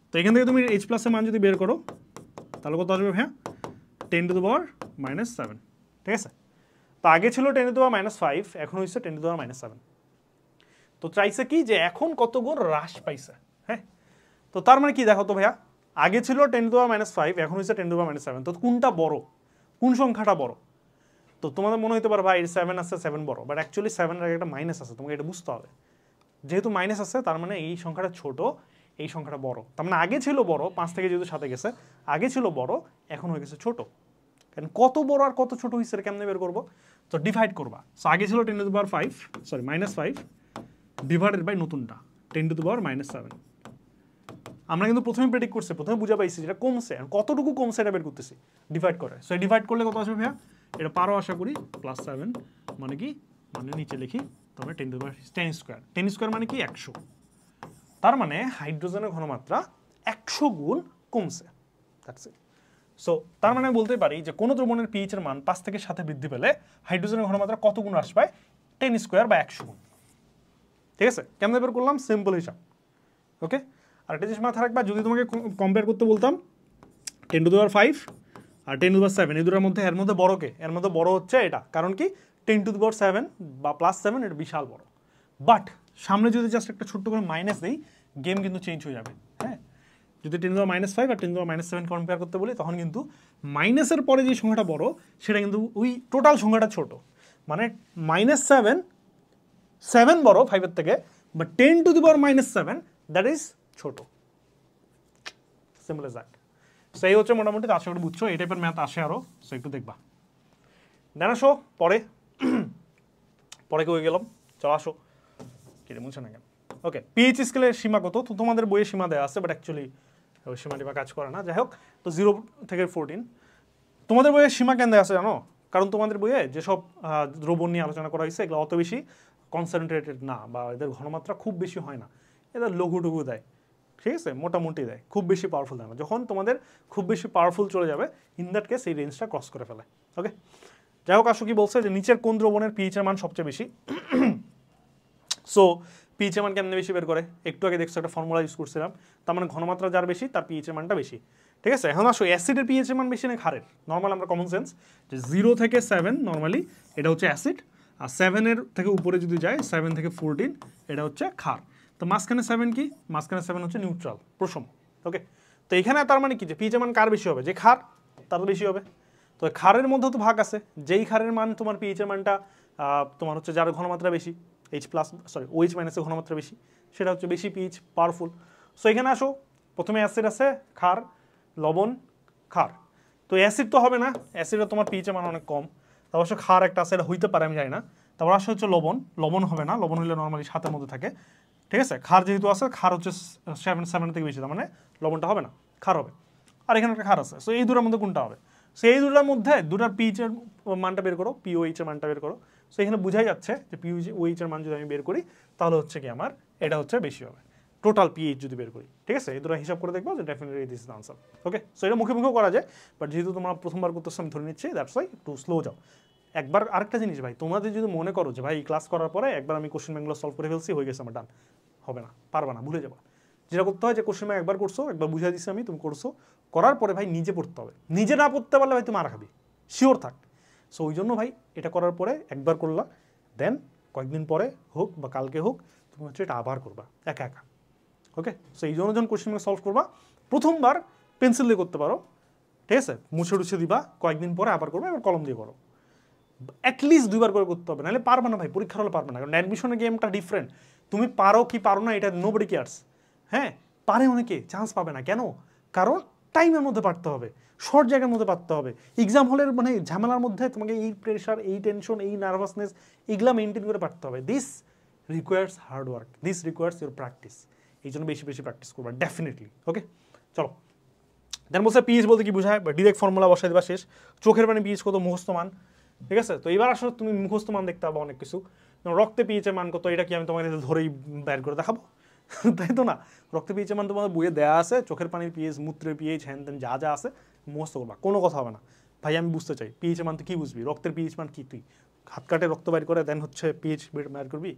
তো এখান থেকে তুমি H প্লাসের মান যদি বের করো, তাহলে কত আসবে ভাইয়া? 10⁻⁷। ঠিক আছে, তো আগে ছিল 10⁻⁵, এখন হচ্ছে 10⁻⁷। তো চাইছে কি? যে এখন কত গুণ হ্রাস পাইছে, হ্যাঁ। তো তার মানে কি দেখো তো ভাইয়া, আগে ছিল 10⁻⁵, এখন হচ্ছে 10⁻⁷। তো কোনটা বড়? কোন সংখ্যাটা বড়? তো তোমাদের মনে হতে পারে ভাই 7 আছে, 7 বড়, বাট অ্যাকচুয়ালি 7 এর একটা মাইনাস আছে, তোমাকে এটা বুঝতে হবে। যেহেতু মাইনাস আছে তার মানে এই সংখ্যাটা ছোট, এই সংখ্যাটা বড়। তার মানে আগে ছিল বড়, 5 থেকে যেহেতু 7 গেছে, আগে ছিল বড়, এখন হয়ে গেছে ছোট। কারণ কত বড় আর কত ছোট হয়েছে কেমনে বের করবো? তো ডিভাইড করবা। সো আগে ছিল 10⁻5, সরি -5 ডিভাইডেড বাই নতুনটা 10⁻⁻7। আমরা কিন্তু প্রথমে প্রেডিক্ট করছি, প্রথমে বুঝা পাইছি যেটা কমছে, আর কতটুকু কমছে এটা বের করতেছি ডিভাইড করে। সো ডিভাইড করলে কত আসবে ভাইয়া? এটা পারো আশা করি +7, মানে কি, মানে নিচে লিখি তবে 10 স্কোয়ার। 10 স্কোয়ার মানে কি 100। তার মানে হাইড্রোজেনের ঘনমাত্রা 100 গুণ কমছে। That's it. সো তার মানে বলতে পারি যে কোনো দ্রবণের পিএইচ এর মান 5 থেকে 7 বৃদ্ধি পেলে হাইড্রোজেনের ঘনমাত্রা কত গুণ হ্রাস পায়? 10 স্কোয়ার বা 100 গুণ। ঠিক আছে, কেমনে বের করলাম? সিম্পল হিসাব। ওকে, আর একটা জিনিস মাথায় রাখবা, যদি তোমাকে কম্পেয়ার করতে বলতাম 10⁵ আর 10⁻7, এই দুটোর মধ্যে এর মধ্যে বড় কে? এর মধ্যে বড় হচ্ছে এটা, কারণ কি 10⁻7 বা +7 এটা বিশাল বড়। বাট সামনে যদি জাস্ট একটা ছোট্ট করে মাইনাস দেই, গেম কিন্তু চেঞ্জ হয়ে যাবে। হ্যাঁ, যদি 10⁻5 আর 10⁻7 কম্পেয়ার করতে বলি, তখন কিন্তু মাইনাসের পরে যে সংখ্যাটা বড় সেটা কিন্তু ওই টোটাল সংখ্যাটা ছোট। মানে -7 বড় 5 থেকে, বাট 10⁻7 দ্যাট ইজ ছোট। Simple as that. সেই হচ্ছে মোটামুটি, আশা করি বুঝছো। এই টাইপের ম্যাথ আসে আরো, সো একটু দেখবা। দেন আসো পরে কেউ গেলাম, চলো আসো। কিরে মুছে না কেন? ওকে, পিএইচ স্কেলের সীমা কত? তো তোমাদের বইয়ে সীমা দেওয়া আছে, বাট অ্যাকচুয়ালি ওই সীমাটি বা কাজ করে না। যাই হোক, তো 0 থেকে 14। তোমাদের বইয়ে সীমা কেন দেওয়া আছে জানো? কারণ তোমাদের বইয়ে যেসব দ্রবণ নিয়ে আলোচনা করা হয়েছে এগুলো অত বেশি কনসেন্ট্রেটেড না, বা এদের ঘনমাত্রা খুব বেশি হয় না, এদের লঘুটুকু দেয়। ঠিক আছে, মোটামুটি দেয়, খুব বেশি পাওয়ারফুল দেয় না। যখন তোমাদের খুব বেশি পাওয়ারফুল চলে যাবে, ইন দ্যাট কেস এই রেঞ্জটা ক্রস করে ফেলে। ওকে, যাই হোক, আসো কি বলছে যে নিচের কোন দ্রবণের পিএইচের মান সবচেয়ে বেশি? সো পিএইচের মান কেমনে বেশি বের করে? একটু আগে দেখছো একটা ফর্মুলা ইউজ করছিলাম, তার মানে ঘনমাত্রা যার বেশি তার পিএইচের মানটা বেশি। ঠিক আছে, এখন আসো অ্যাসিডের পিএইচের মান বেশি না ক্ষারের? নর্মাল আমরা কমন সেন্স যে 0 থেকে 7 নর্মালি এটা হচ্ছে অ্যাসিড, আর 7-এর থেকে উপরে যদি যায় 7 থেকে 14 এটা হচ্ছে ক্ষার। তো মাঝখানে 7 কি? মাঝখানে 7 হচ্ছে নিউট্রাল, প্রশম। ওকে, তো এখানে তার মানে কি যে পিএইচের মান কার বেশি হবে? যে ক্ষার, তার বেশি হবে। তো ক্ষারের মধ্যেও তো ভাগ আছে, যেই ক্ষারের মান তোমার পিএইচের মানটা তোমার হচ্ছে যার ঘনমাত্রা বেশি, OH মাইনাসের ঘনমাত্রা বেশি, সেটা হচ্ছে বেশি পিএইচ পাওয়ারফুল। সো এখানে আসো, প্রথমে অ্যাসিড আছে, ক্ষার, লবণ, ক্ষার। তো অ্যাসিড তো হবে না, অ্যাসিডে তোমার পিএইচের মান অনেক কম। তারপর অবশ্য ক্ষার একটা আছে, এটা হইতে পারে, আমি জানি না। তারপর আসে হচ্ছে লবণ, লবণ হবে না, লবণ হলে নর্মালি 7-এর মধ্যে থাকে। ঠিক আছে, ক্ষার যেহেতু আছে, ক্ষার হচ্ছে 7 থেকে বেশি, তার মানে লবণটা হবে না, ক্ষার হবে। আর এখানে একটা ক্ষার আছে, সো এই দুটোর মধ্যে কোনটা হবে? সো এই দুটোর মধ্যে দুটার পিএইচের মানটা বের করো, পিওএইচ এর মানটা বের করো। সো এখানে বোঝাই যাচ্ছে যে পিওএইচ এর মান যদি আমি বের করি, তাহলে হচ্ছে কি আমার এটা হচ্ছে বেশি হবে টোটাল পিএইচ যদি বের করি। ঠিক আছে, এই দুটো হিসাব করে দেখবো যে definitely this is answer. Okay, so এটা মুখে মুখেও করা যায়, বাট যেহেতু তোমরা প্রথমবার করতেছো আমি ধরে নিচ্ছি, দ্যাটস ওয়াই একটু স্লো যাও। একবার আরেকটা জিনিস ভাই, তোমাদের যদি মনে করো যে ভাই ক্লাস করার পরে একবার আমি কোশ্চেন ব্যাঙ্কগুলো সলভ করে ফেলছি, হয়ে গেছে আমার ডান, হবে না, পারবা না, ভুলে যাবা। যেটা করতে হয় যে কোশ্চেন ব্যাংক একবার করছো, একবার বুঝিয়ে দিচ্ছি আমি, তুমি করছো, করার পরে ভাই নিজে পড়তে হবে। নিজে না পড়তে পারলে ভাই তুমি মার খাবি, শিওর থাক। সো ওই জন্য ভাই এটা করার পরে একবার করলা, দেন কয়েকদিন পরে হোক বা কালকে হোক, তুমি হচ্ছে এটা আবার করবা একা একা। ওকে, সো এই জন্য যখন কোশ্চেন ব্যাংক সলভ করবা, প্রথমবার পেন্সিল দিয়ে করতে পারো, ঠিক আছে, মুছে টুছে দিবা, কয়েকদিন পরে আবার করবা, এবার কলম দিয়ে করো। অ্যাটলিস্ট 2বার করে করতে হবে, নাহলে পারবে না ভাই, পরীক্ষার হলে পারবে না। কারণ অ্যাডমিশনের গেমটা ডিফারেন্ট, তুমি পারো কি পারো না এটা নোবডি কেয়ারস। হ্যাঁ, পারে অনেকে, চান্স পাবে না কেন? কারণ টাইমের মধ্যে পারতে হবে, শর্ট জায়গার মধ্যে পারতে হবে। এক্সাম হলের মানে ঝামেলার মধ্যে তোমাকে এই প্রেশার, এই টেনশন, এই নার্ভাসনেস, এগুলা মেনটেন করে পারতে হবে। This requires hard work, this requires your practice. এই জন্য বেশি বেশি প্র্যাকটিস করবা ডেফিনেটলি। ওকে, চলো। দেন বলছে পিএইচ বলতে কি বোঝায়, বা ডিরেক্ট ফর্মুলা বসাই দেবা, শেষ। চোখের পানি পিএইচ কত? মুখস্থ মান। ঠিক আছে, তো এবার আসলে তুমি মুখস্থ মান দেখতে পাবো অনেক কিছু। রক্তে পিএইচের মান কত, এটা কি আমি তোমাকে ধরেই বের করে দেখাবো? তাই তো না, রক্তে পিএইচের মান তোমাদের বইয়ে দেওয়া আছে, চোখের পানির পিএইচ, মূত্রের পিএইচ, হ্যান তেন যা যা আছে মুখস্থ করবা, কোনো কথা হবে না। ভাই আমি বুঝতে চাই পিএইচের মান তুই কী বুঝবি? রক্তের পিএইচ মান কি? তুই হাত কাটে রক্ত বাইর করে দেন হচ্ছে পিএইচ বের করবি?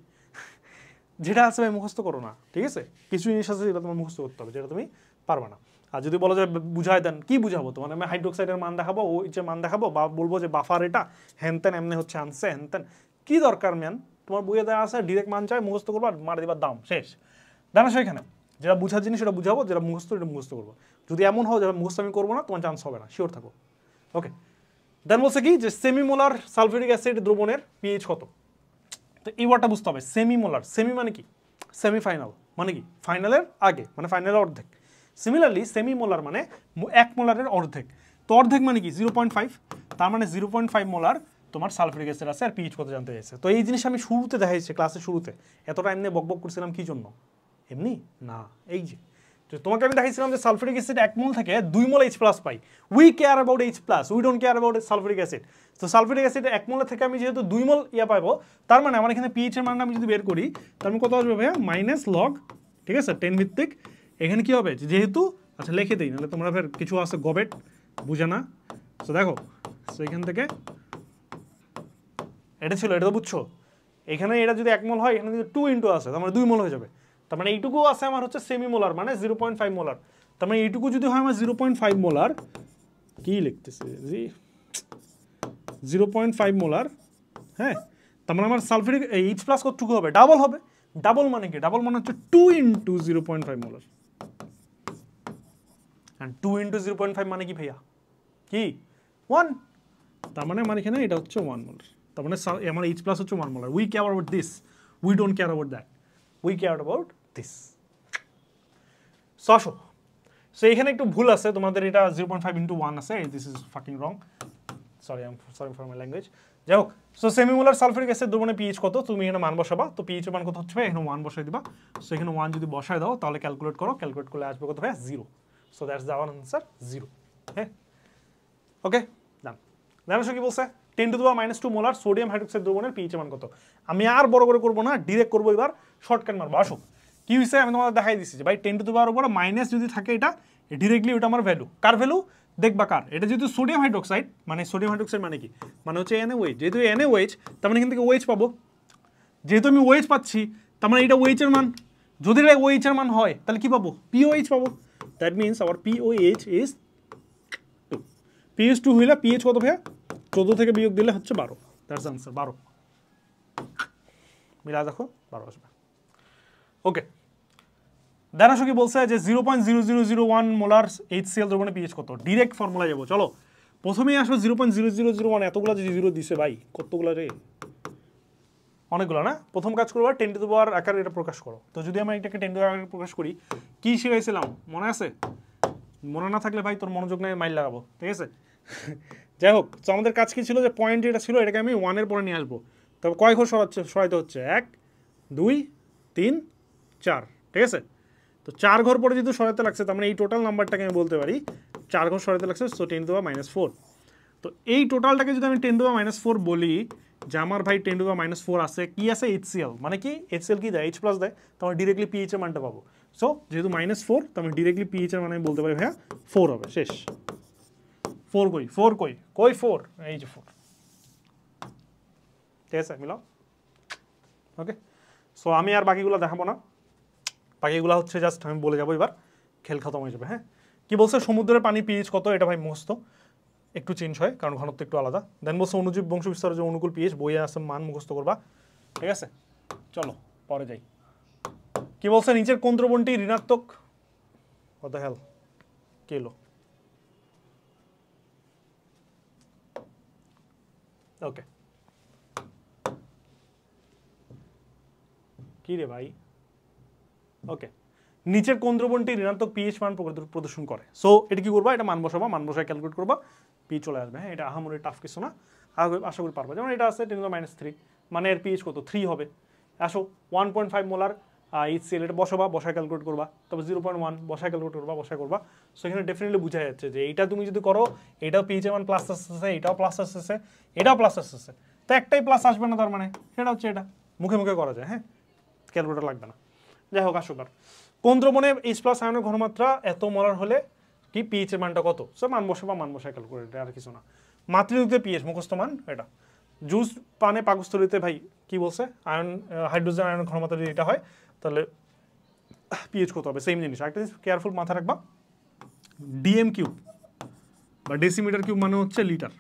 যেটা আছে ভাই মুখস্থ করো না। ঠিক আছে, কিছু জিনিস আছে যেটা তোমার মুখস্থ করতে হবে, যেটা তুমি পারবে না। আর যদি বলো যে বুঝাই দেন, কি বুঝাবো তোমার? আমি হাইড্রোক্সাইডের মান দেখাবো, ওই যে মান দেখাবো, বা বলবো যে বাফার এটা হ্যানতেন এমনি হচ্ছে আনছে হ্যানতেন, কি দরকার ম্যান? তোমার বইয়ে দেওয়া আছে, ডিরেক্ট মান চাই, মুখস্থ করবো আর মারে দিবার দাম, শেষ। জানা সেখানে যেটা বুঝার জিনিস সেটা বুঝাবো, যেটা মুখস্থ এটা মুখস্থ করবো। যদি এমন হয় যে মুখস্থ আমি করবো না, তোমার চান্স হবে না, শিওর থাকো। ওকে, দেন বলছে কি যে সেমিমোলার সালফিউরিক অ্যাসিড দ্রবণের পিএইচ কত। তো এই ওয়ার্ডটা বুঝতে হবে, সেমিমোলার, সেমি মানে কি সেমিফাইনাল, মানে কি ফাইনালের আগে, মানে ফাইনালের অর্ধেক। সিমিলারলি সেমিমোলার মানে 1 মোলারের অর্ধেক। তো অর্ধেক মানে কি 0.5, তার মানে 0.5 মোলার তোমার সালফিউরিক অ্যাসিড আছে আর পিএইচ কত জানতে চাইছে। তো এই জিনিস আমি শুরুতে দেখাইছি ক্লাসের শুরুতে, এতটা এমনি বকবক করছিলাম কি জন্য, এমনি না, এই যে তোমাকে আমি দেখাইছিলাম যে সালফিউরিক অ্যাসিড 1 মোল থেকে 2 মোল H+ pi. We care about H+, we don't care about sulphuric acid. তো সালফিউরিক অ্যাসিড 1 মোল থেকে আমি যেহেতু 2 মোল পাবো, তার মানে আমার এখানে পিএইচ এর মানটা আমি যদি বের করি, তার মানে কত আসবে ভাইয়া, মাইনাস লগ, ঠিক আছে 10 ভিত্তিক। এখানে কি হবে যেহেতু, আচ্ছা লিখে দিই নাহলে তোমরা ফের কিছু আছে গবেট বুঝে না। তো দেখো, তো এখান থেকে এটা ছিল, এটা তো বুঝছো, এখানে এটা যদি 1 মোল হয়, এখানে যদি 2 ইন্টু আছে, তার মানে 2 মোল হয়ে যাবে। তার মানে এইটুকু আছে আমার হচ্ছে সেমিমোলার, মানে 0.5 মোলার। তার মানে এইটুকু যদি হয় আমার 0.5 মোলার, কি লিখতেছে জি 0.5 মোলার, হ্যাঁ। তার মানে আমার সালফিউরিক H+ কতটুকু হবে, ডাবল হবে। ডাবল মানে কি, ডাবল মানে হচ্ছে 2 ইন্টু 0.5 মোলার। and 2 ইন্টু 0.5 মানে কি ভাইয়া, কি 1। তার মানে আমার এখানে এটা হচ্ছে 1 মোলার। তার মানে আমার H+ হচ্ছে 1 molar. We care about this, we don't care about that, we care about this. So আসো, সো এখানে একটু ভুল আছে তোমাদের, এটা 0.5 ইন্টু 1 আছে, this is fucking wrong, sorry for my language. যাই হোক, সো সেমিমোলার সালফিউরিক অ্যাসিড দ্রবণে পিএইচ কত, তুমি এখানে মান বসাবা। তো পিএইচ এর মান কত হচ্ছে, এখানে 1 বসাই দিবা। সো এখানে 1 যদি বসায় দাও তাহলে ক্যালকুলেট করো, ক্যালকুলেট করলে আসবে কত ভাই, 0। So that's the answer, 0। হ্যাঁ, ওকে ডান। জানো কি বলছে, 10⁻² মোলার সোডিয়াম হাইড্রোক্সাইড দ্রবণের পিএইচ এর মান কত। আমি আর বড় করে করবো না, ডিরেক্ট করবো, এবার শর্টকাট মারবো। আসো কি হয়েছে আমি তোমাদের দেখাই দিচ্ছি যে ভাই 10⁻⁻- যদি থাকে এটা ডিরেক্টলি ওটা আমার ভ্যালু, কার ভ্যালু দেখবা কার, এটা যেহেতু সোডিয়াম হাইড্রোক্সাইড, মানে সোডিয়াম হাইড্রোক্সাইড মানে কি, মানে হচ্ছে NaOH, যেহেতু NaOH তার মানে এখান থেকে OH পাবো, যেহেতু আমি OH পাচ্ছি তার মানে এটা OH এর মান, যদি এটা OH এর মান হয় তাহলে কি পাবো, POH পাবো। That means our POH is 2। PH 2 হইলে PH কত ভাইয়া, 14 থেকে বিয়োগ দিলে হচ্ছে 12। দ্যাটস আনসার 12, মিলা দেখো 12 আসবে। ওকে, দেন আসো কি বলছে যে 0.0001 মোলার HCl দ্রবণে পিএইচ কত। ডিরেক্ট ফর্মুলায় যাবো, চলো প্রথমেই আসো 0.0001, এতগুলো যে জিরো দিছে ভাই, কতগুলো রে, অনেকগুলো না। প্রথম কাজ করবো 10 টু দি পাওয়ার আকারে এটা প্রকাশ করো। তো যদি আমি এটাকে 10 টু দি পাওয়ার আকারে প্রকাশ করি, কি শিখাইছিলাম মনে আছে, মনে না থাকলে ভাই তোর মনোযোগ নেই মাইল লাগাবো, ঠিক আছে। যাই হোক, তো আমাদের কাজ কি ছিল, যে পয়েন্ট যেটা ছিল এটাকে আমি 1 এর পরে নিয়ে আসবো। তবে কয় ঘর সরাইতে হচ্ছে, 1 2 3 4, ঠিক আছে। তো 4 ঘর পরে যেহেতু সরাতে লাগছে, তার মানে এই টোটাল নাম্বারটাকে আমি বলতে পারি 4 ঘর সরাতে লাগছে, সো 10⁻⁻4। তো এই টোটালটাকে যদি আমি 10⁻⁻4 বলি, যে আমার ভাই 10⁻⁻4 আছে, কি আছে HCl, মানে কি HCl কি দেয়, H+ দেয়, তো আমি ডিরেক্টলি পিএইচ এর মানটা পাবো। সো যেহেতু -4, তো আমি ডিরেক্টলি পিএইচ এর মানে আমি বলতে পারি ভাইয়া 4 হবে, শেষ। 4 কই, 4 কই, কই 4, এই যে 4, ঠিক আছে মিলাও। ওকে, সো আমি আর বাকিগুলো দেখাবো না, বাকিগুলো হচ্ছে জাস্ট আমি বলে যাবো, এবার খেল খতম হয়ে যাবে। হ্যাঁ, কি বলছে, সমুদ্রের পানি পিএইচ কত, এটা ভাই মুখস্থ, একটু চেঞ্জ হয় কারণ ঘনত্ব একটু আলাদা। দেন বলছে অনুজীব বংশ বিস্তারের যে অনুকূল পিএইচ, বইয়ে আছে মান মুখস্থ করবা, ঠিক আছে। চলো পরে যাই, কি বলছে, নিচের কোন দ্রবণটি ঋণাত্মক, কত হেল কি এলো, ওকে কি রে ভাই, ওকে, নিচের কোন দ্রবণটি ঋণাত্মক পিএইচ মান প্রদর্শন করে। সো এটা কি করবা, এটা মান বসাবা, মান বসায় ক্যালকুলেট করবা, পি চলে আসবে। হ্যাঁ, এটা আহামরি টাফ কিছু না, আশা করি পারবা। যেমন এটা আছে 10⁻3, মানে এর পিএইচ কত, 3 হবে। আসো 1.5 মোলার HCl, এটা বসাবা, বসায় ক্যালকুলেট করবা। তবে 0.1 বসায় ক্যালকুলেট করবা, বসায় করবা। সো এখানে ডেফিনেটলি বোঝা যাচ্ছে যে এইটা তুমি যদি করো, এটাও পিএইচ এর মান প্লাস আসতেছে, এটাও প্লাস আসতেছে, এটাও প্লাস আসতেছে, তো একটাই প্লাস আসবে না, তার মানে সেটা হচ্ছে এটা, মুখে মুখে করা যায়। হ্যাঁ, ক্যালকুলেটর লাগবে না। যাই হোক, আসো কোন দ্রবণে H+ আয়নের ঘনমাত্রা এত মোলার হলে কি পিএইচ এর মানটা কত। সো মান বসাবা, মান বসায় ক্যালকুলেট, আর কিছু না। মাতৃদুগ্ধে পিএইচ মুখস্থ মান এটা। জুস পানে পাকস্থলীতে ভাই কি বলছে, আয়ন হাইড্রোজেন আয়নের ঘনমাত্রা যদি এটা হয় তাহলে পিএইচ কত হবে, সেম জিনিস। একটা জিনিস কেয়ারফুল মাথা রাখবা, ডিএম কিউব বা ডেসিমিটার কিউব মানে হচ্ছে লিটার,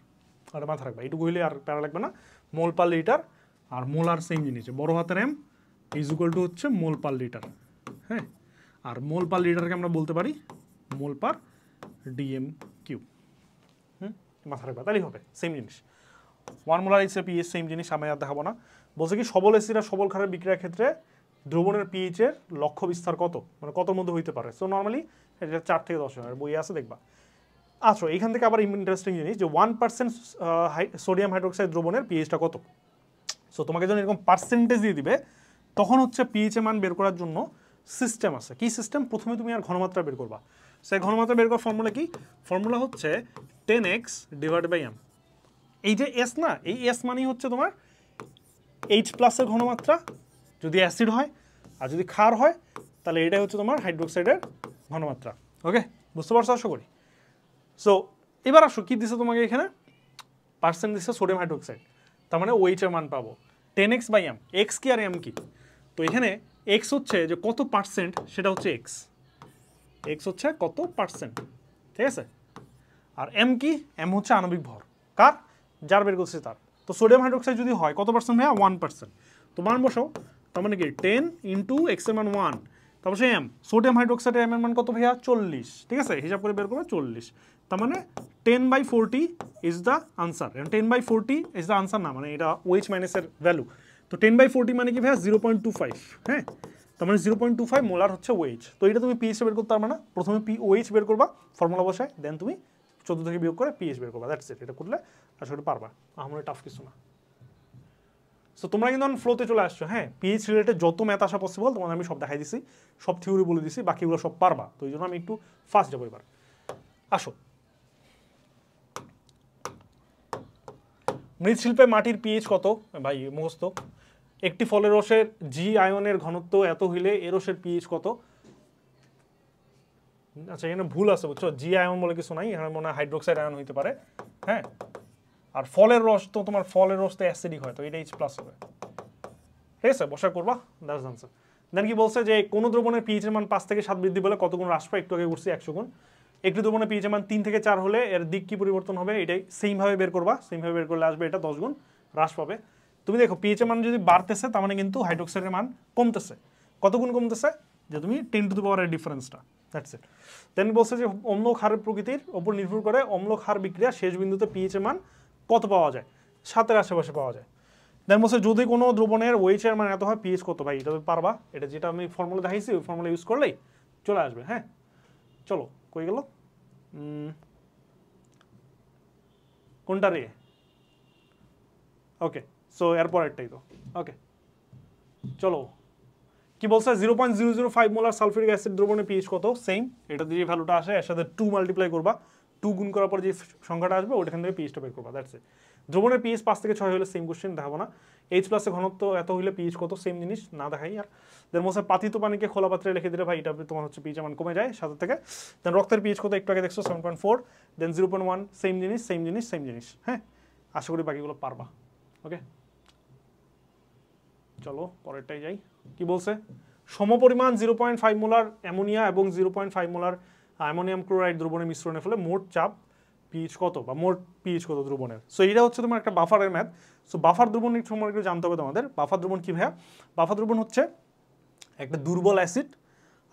আর মাথা রাখবা, এইটুকু হইলে আর প্যারা লাগবে না। মোল পার লিটার আর মোলার সেম জিনিস, বড় হাতের M ইজ ইকুয়াল টু হচ্ছে মোল পার লিটার। হ্যাঁ, আর মোল পার লিটারকে আমরা বলতে পারি মোল পার ডিএম কিউব। মাথা রাখবা, তাহলেই হবে সেম জিনিস। 1 মোলার এইচের পিএইচ সেম জিনিস, আমি আর দেখাবো না। বলছে কি সবল অ্যাসিড আর সবল ক্ষারের বিক্রিয়ার ক্ষেত্রে দ্রবণের পিএইচের লক্ষ্য বিস্তার কত, মানে কতর মধ্যে হইতে পারে। সো নর্মালি এটা 4 থেকে 10 হয়, বই আছে দেখবা। আচ্ছা, এখান থেকে আবার ইন্টারেস্টিং জিনিস যে 1% সোডিয়াম হাইড্রোক্সাইড দ্রবণের পিএইচটা কত। সো তোমাকে যখন এরকম পার্সেন্টেজ দিয়ে দিবে তখন হচ্ছে পিএইচ এর মান বের করার জন্য সিস্টেম আছে। কি সিস্টেম? প্রথমে তুমি আর ঘনমাত্রা বের করবা। সেই ঘনমাত্রা বের করার ফর্মুলা কি? ফর্মুলা হচ্ছে 10x ডিভাইডেড বাই m। এই যে এস না, এই এস মানেই হচ্ছে তোমার H+ এর ঘনমাত্রা যদি অ্যাসিড হয়, আর যদি ক্ষার হয় তাহলে এটাই হচ্ছে তোমার হাইড্রোক্সাইডের ঘনমাত্রা। ওকে, বুঝতে পারছো আশা করি। সো এবার আসো, কি দিছে তোমাকে এখানে? পার্সেন্ট দিচ্ছে সোডিয়াম হাইড্রোক্সাইড, তার মানে OH এর মান পাবো 10x বাই m। এক্স কি আর এম কি? তো এখানে এক্স হচ্ছে যে কত পার্সেন্ট, সেটা হচ্ছে এক্স হচ্ছে কত পার্সেন্ট, ঠিক আছে। আর এম কি? এম হচ্ছে আণবিক ভর, কার? যার বের করছে তার। তো সোডিয়াম হাইড্রোক্সাইড যদি হয় কত পার্সেন্ট ভাইয়া? 1%। তো মান বসাও, তার মানে কি 10 ইন্টু এক্স এর মান 1, তারপর সে এম। সোডিয়াম হাইড্রোক্সাইডের এম এর মান কত ভাইয়া? 40, ঠিক আছে, হিসাব করে বের করবে 40। তার মানে 10/40 is the answer. 10/40 is the answer না, মানে এটা OH মাইনাসের ভ্যালু। তো 10/40 মানে কি ভাইয়া? 0.25। হ্যাঁ, তার মানে 0.25 মোলার হচ্ছে OH। তো এটা তুমি পিএইচ বের করতে পারবে না, প্রথমে OH বের করবা ফর্মুলা বসায়, দেন তুমি 14 থেকে বিয়োগ করে পিএইচ বের করবা, দ্যাটস ইট। এটা করলে আসলে পারবা, আমার টাফ কিছু না। সো তোমরা কিন্তু ফ্লোতে চলে আসছো। হ্যাঁ, পিএইচ রিলেটেড যত ম্যাথ আসা পসিবল তোমাদের আমি সব দেখাই দিছি, সব থিওরি বলে দিছি, বাকিগুলো সব পারবা। তো এই জন্য আমি একটু ফাস্ট যাবো এবার। আসো, মৃৎশিল্পে মাটির পিএইচ কত ভাই? মুখস্থ। একটি ফলের রসের জি আয়নের ঘনত্ব এত হইলে এ রসের পিএইচ কত? আচ্ছা, এখানে ভুল আছে বুঝছো, জি আয়ন বলে কিছু নাই, এখানে মনে হয় হাইড্রোক্সাইড আয়ন হইতে পারে। হ্যাঁ, আর ফলের রস তো তোমার ফলের রস তো অ্যাসিডিক হয়, তো এটা H+ হবে, ঠিক আছে, বসা করবা, দ্যাটস আনসার। দেন কি বলছে যে কোন দ্রবণের পিএইচ এর মান 5 থেকে 7 বৃদ্ধি পেলে কত গুণ হ্রাস পায়? একটু আগে করছি 100 গুণ। একটি দ্রবণের পিএইচ এর মান 3 থেকে 4 হলে এর দিক কি পরিবর্তন হবে? এটাই সেম ভাবে বের করবা, সেম ভাবে বের করলে আসবে এটা 10 গুণ হ্রাস পাবে। তুমি দেখো পিএইচ এর মান যদি বাড়তেছে তার মানে কিন্তু হাইড্রোক্সাইডের মান কমতেছে। কত গুণ কমতেছে? যে তুমি 10 টু দ্য পাওয়ার এর ডিফারেন্সটা, দ্যাটস ইট। দেন বলছে যে অম্ল ক্ষারের প্রকৃতির উপর নির্ভর করে অম্ল ক্ষার বিক্রিয়া শেষ বিন্দুতে পিএইচ এর মান কত পাওয়া যায়? 7 এর আশেপাশে পাওয়া যায়। দেন বলছে যদি কোনো দ্রবণের OH এর মান এত হয় পিএইচ কত? ভাই এটা পারবা, এটা যেটা আমি ফর্মুলা দেখাইছি ওই ফর্মুলা ইউজ করলেই চলে আসবে। হ্যাঁ, চলো, কই গেল কোনটা রে? ওকে, সো এরপর একটাই তো। ওকে, চলো, কি বলছে? 0.005 মোলার সালফিউরিক অ্যাসিড দ্রবণের পিএইচ কত? সেম, এটা দিয়ে ভ্যালুটা আসে, এর সাথে 2 মাল্টিপ্লাই করবা, 2 গুণ করার পর যে সংখ্যাটা আসবে ওইখান থেকে পিএইচটা বের করবা, দ্যাটস ইট। দ্রবণের পিএইচ 5 থেকে 6 হলে সেম কোশ্চেন, দেখাবো না। H+ এর ঘনত্ব এত হইলে পিএইচ কত? সেম জিনিস, না দেখাই আর। দেন বলছে পাতিত পানিকে খোলা পাত্রে রেখে দিলে ভাই এটা তোমার হচ্ছে পিএইচ মান কমে যায় 7 থেকে। দেন রক্তের পিএইচ কত? একটু আগে দেখছো 7.4। দেন 0.1, সেম জিনিস সেম জিনিস সেম জিনিস। হ্যাঁ, আশা করি বাকিগুলো পারবা। ওকে, চলো পরেরটাই যাই। কি বলছে? সমপরিমাণ 0.5 মোলার অ্যামোনিয়া এবং 0.5 মোলার অ্যামোনিয়াম ক্লোরাইড দ্রবণের মিশ্রণের ফলে মোট চাপ পিএইচ কত, বা মোট পিএইচ কত দ্রবণের? সো এটা হচ্ছে তোমার একটা বাফারের ম্যাথ। সো বাফার দ্রবণ সম্পর্কে জানতে হবে তোমাদের। বাফার দ্রবণ কি ভাইয়া? বাফার দ্রবণ হচ্ছে একটা দুর্বল অ্যাসিড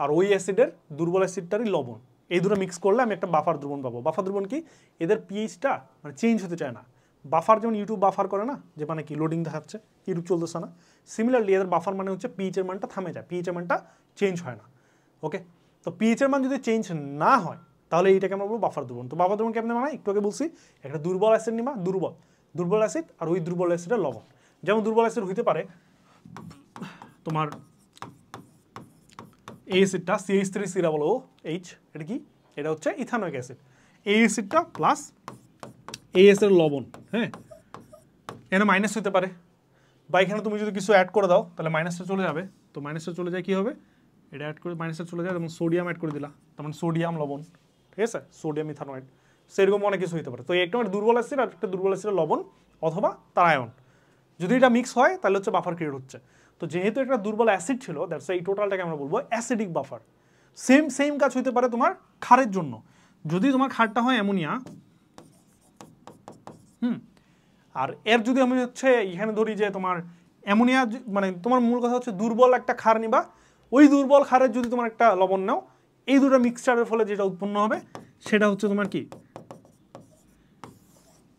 আর ওই অ্যাসিডের দুর্বল অ্যাসিডটারই লবণ, এই দুটো মিক্স করলে আমি একটা বাফার দ্রবণ পাবো। বাফার দ্রবণ কি? এদের পিএইচটা মানে চেঞ্জ হতে চায় না। বাফার যেমন ইউটিউব বাফার করে না, যে মানে কি লোডিং দেখাচ্ছে, ইউটিউব চলতেছে না, সিমিলারলি এদের বাফার মানে হচ্ছে পিএইচ এর মানটা থামে যায়, পিএইচ এর মানটা চেঞ্জ হয় না। ওকে, তো পিএইচ এর মান যদি চেঞ্জ না হয় তাহলে এইটাকে আমরা বলবো বাফার দ্রবণ। তো বাফার দ্রবণ কেমন মানে? একটু আগে বলছি, একটা দুর্বল অ্যাসিড নিবা, দুর্বল অ্যাসিড আর ওই দুর্বল অ্যাসিডের লবণ। যেমন দুর্বল অ্যাসিড হইতে পারে তোমার এই অ্যাসিডটা CH3COOH, এটা কি? এটা হচ্ছে ইথানোয়িক অ্যাসিড। এই অ্যাসিডটা প্লাস এই অ্যাসিডের লবণ, হ্যাঁ, এখানে মাইনাস হতে পারে, বা এখানে তুমি যদি কিছু অ্যাড করে দাও তাহলে মাইনাসটা চলে যাবে। তো মাইনাসটা চলে যায় কি হবে? এটা অ্যাড করে মাইনাসটা চলে যায়, যেমন সোডিয়াম অ্যাড করে দিলা, তার মানে সোডিয়াম লবণ, ঠিক আছে, সোডিয়াম ইথানয়েড, সেরকম অনেক কিছু হতে পারে। তো একটা দুর্বল অ্যাসিড আর একটা দুর্বল অ্যাসিডের লবণ অথবা তার আয়ন, যদি এটা মিক্স হয় তাহলে হচ্ছে বাফার ক্রিয়েট হচ্ছে। তো যেহেতু একটা দুর্বল অ্যাসিড ছিল, দ্যাটস এই টোটালটাকে আমরা বলবো অ্যাসিডিক বাফার। সেম কাজ হইতে পারে তোমার ক্ষারের জন্য। যদি তোমার ক্ষারটা হয় অ্যামোনিয়া, আর এর যদি আমি হচ্ছে এখানে ধরি যে তোমার অ্যামোনিয়া, মানে তোমার মূল কথা হচ্ছে দুর্বল একটা ক্ষার নিবা, ওই দুর্বল ক্ষারের যদি তোমার একটা লবণ নাও, এই দুটো মিক্সচারের ফলে যেটা উৎপন্ন হবে সেটা হচ্ছে তোমার কি?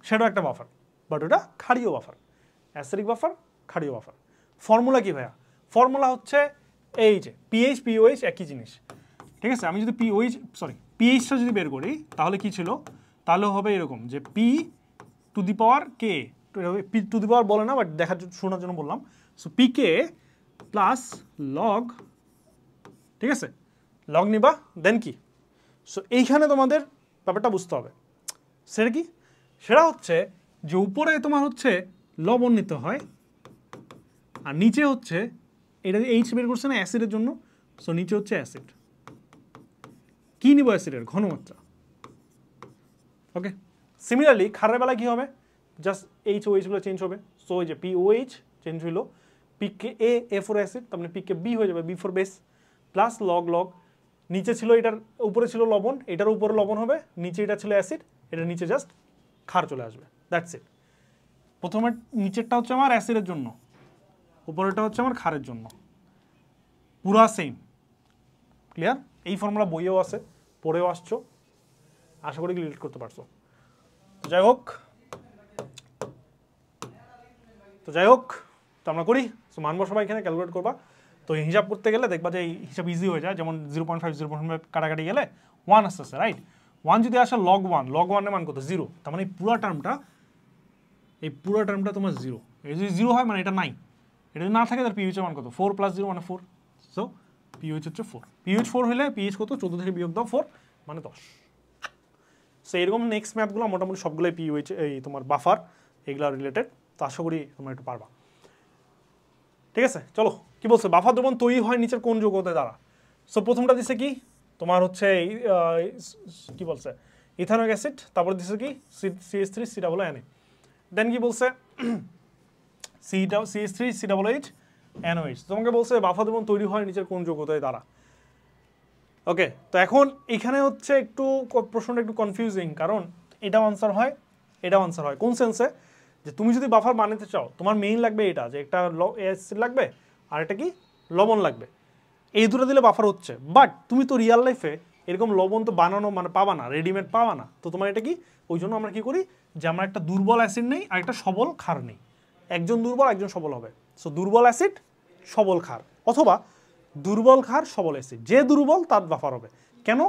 সেটাও একটা বাফার, বাট ওটা ক্ষারীয় বাফার। অ্যাসিডিক বাফার, ক্ষারীয় বাফার। ফর্মুলা কি ভাইয়া? ফর্মুলা হচ্ছে এই যে পিএইচ পিওএইচ একই জিনিস, ঠিক আছে? আমি যদি পিএইচটা যদি বের করি তাহলে কি ছিল, তাহলে হবে এরকম যে P to the power K, P to the power বলে না, বাট দেখার শোনার জন্য বললাম। So P K plus log, ঠিক আছে? লগ নিবা, দেন কি? সো এইখানে তোমাদের ব্যাপারটা বুঝতে হবে, সেটা কি? সেটা হচ্ছে যে উপরে তোমার হচ্ছে লবণ নিতে হয়, আর নিচে হচ্ছে এটা এইচ বের করছে না অ্যাসিডের জন্য, সো নিচে হচ্ছে অ্যাসিড। কি নিব? অ্যাসিডের ঘনমাত্রা। ওকে, সিমিলারলি ক্ষারের বেলায় কি হবে? জাস্ট এইচ ও এইচগুলো চেঞ্জ হবে। সো ওই যে পি ও এইচ চেঞ্জ হইলো, P K A four acid, তার মানে পি কে বি হয়ে যাবে B four base, plus log log, নিচে ছিল এটার উপরে ছিল লবণ, এটার উপরে লবণ হবে, নিচে এটা ছিল অ্যাসিড, এটার নিচে জাস্ট ক্ষার চলে আসবে, দ্যাটস ইট। প্রথমে নিচেরটা হচ্ছে আমার অ্যাসিডের জন্য, উপরেরটা হচ্ছে আমার ক্ষারের জন্য, পুরা সেম। ক্লিয়ার? এই ফর্মুলা বইয়েও আছে, পড়েও আসছো, আশা করি রিলেট করতে পারছো। তো যাই হোক তো আমরা করি। সো মানবো সবাই এখানে ক্যালকুলেট করবা। তো হিসাব করতে গেলে দেখবা যে এই হিসাব ইজি হয়ে যায়, যেমন 0.5 কাটাকাটি গেলে 1 আসতেছে, রাইট? 1 যদি আসে লগ 1 এর মান কত? 0। তার মানে এই পুরো টার্মটা তোমার 0। এই যদি 0 হয় মানে এটা নাই, এটা যদি না থাকে তার পিএইচ এর মান কত? 4 + 0 মানে 4। সো পিএইচ হচ্ছে 4। পিএইচ 4 হলে পিএইচ কত? 14 থেকে বিয়োগ দাও 4 মানে 10। সো এরকম নেক্সট ম্যাপগুলো মোটামুটি সবগুলোই পিএইচ এই তোমার বাফার এগুলো রিলেটেড। তো আশা করি তোমরা একটু পারবা, ঠিক আছে? চলো, কি বলছে? বাফার দ্রবণ তৈরি হয় নিচের কোন যৌগের দ্বারা? সো প্রথমটা দিছে কি তোমার হচ্ছে কি বলছে? ইথানোয়িক অ্যাসিড, তারপর দিছে কি CH3 COONA, দেন কি বলছে? CH3 COOH। তোমাকে বলছে বাফার দ্রবণ তৈরি হয় নিচের কোন যৌগের দ্বারা। ওকে, তো এখন এখানে হচ্ছে একটু প্রশ্নটা একটু কনফিউজিং, কারণ এটাও আনসার হয়, এটাও আনসার হয়। কোন সেন্সে? যে তুমি যদি বাফার বানাতে চাও, তোমার মেইন লাগবে এটা, যে একটা অ্যাসিড লাগবে আর এটা কি লবণ লাগবে, এই দুটো দিলে বাফার হচ্ছে। বাট তুমি তো রিয়েল লাইফে এরকম লবণ তো বানানো মানে পাবা না, রেডিমেড পাবা না। তো তোমার এটা কি, ওই জন্য আমরা কি করি যে আমরা একটা দুর্বল অ্যাসিড নেই আর একটা সবল ক্ষার নেই। একজন দুর্বল একজন সবল হবে। সো দুর্বল অ্যাসিড সবল ক্ষার, অথবা দুর্বল ক্ষার সবল অ্যাসিড, যে দুর্বল তার বাফার হবে। কেন?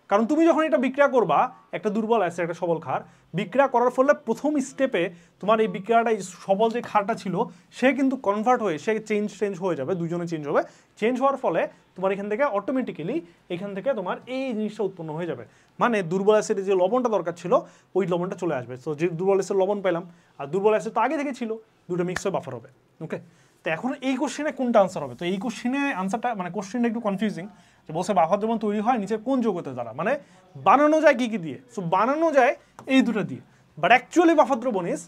কারণ তুমি যখন এটা বিক্রিয়া করবা, একটা দুর্বল অ্যাসিড একটা সবল ক্ষার বিক্রিয়া করার ফলে প্রথম স্টেপে তোমার এই বিক্রিয়াটা সবল যে ক্ষারটা ছিল সে কিন্তু কনভার্ট হয়ে সে চেঞ্জ হয়ে যাবে, দুজনে চেঞ্জ হবে। চেঞ্জ হওয়ার ফলে তোমার এখান থেকে অটোমেটিক্যালি এখান থেকে তোমার এই জিনিসটা উৎপন্ন হয়ে যাবে, মানে দুর্বল অ্যাসিডে যে লবণটা দরকার ছিল ওই লবণটা চলে আসবে। তো যে দুর্বল অ্যাসিড লবণ পেলাম, আর দুর্বল অ্যাসিড তো আগে থেকে ছিল, দুটো মিক্স হয়ে বাফার হবে। ওকে, তো এখন এই কোশ্চেনে কোনটা আনসার হবে? তো এই কোশ্চেনে আনসারটা মানে কোশ্চেনটা একটু কনফিউজিং, যে বলছে বাফার দ্রবণ তৈরি হয় নিচের কোন যৌগের দ্বারা, মানে বানানো যায় কি কি দিয়ে? সো বানানো যায় এই দুটো দিয়ে, বাট অ্যাকচুয়ালি বাফার দ্রবণ ইজ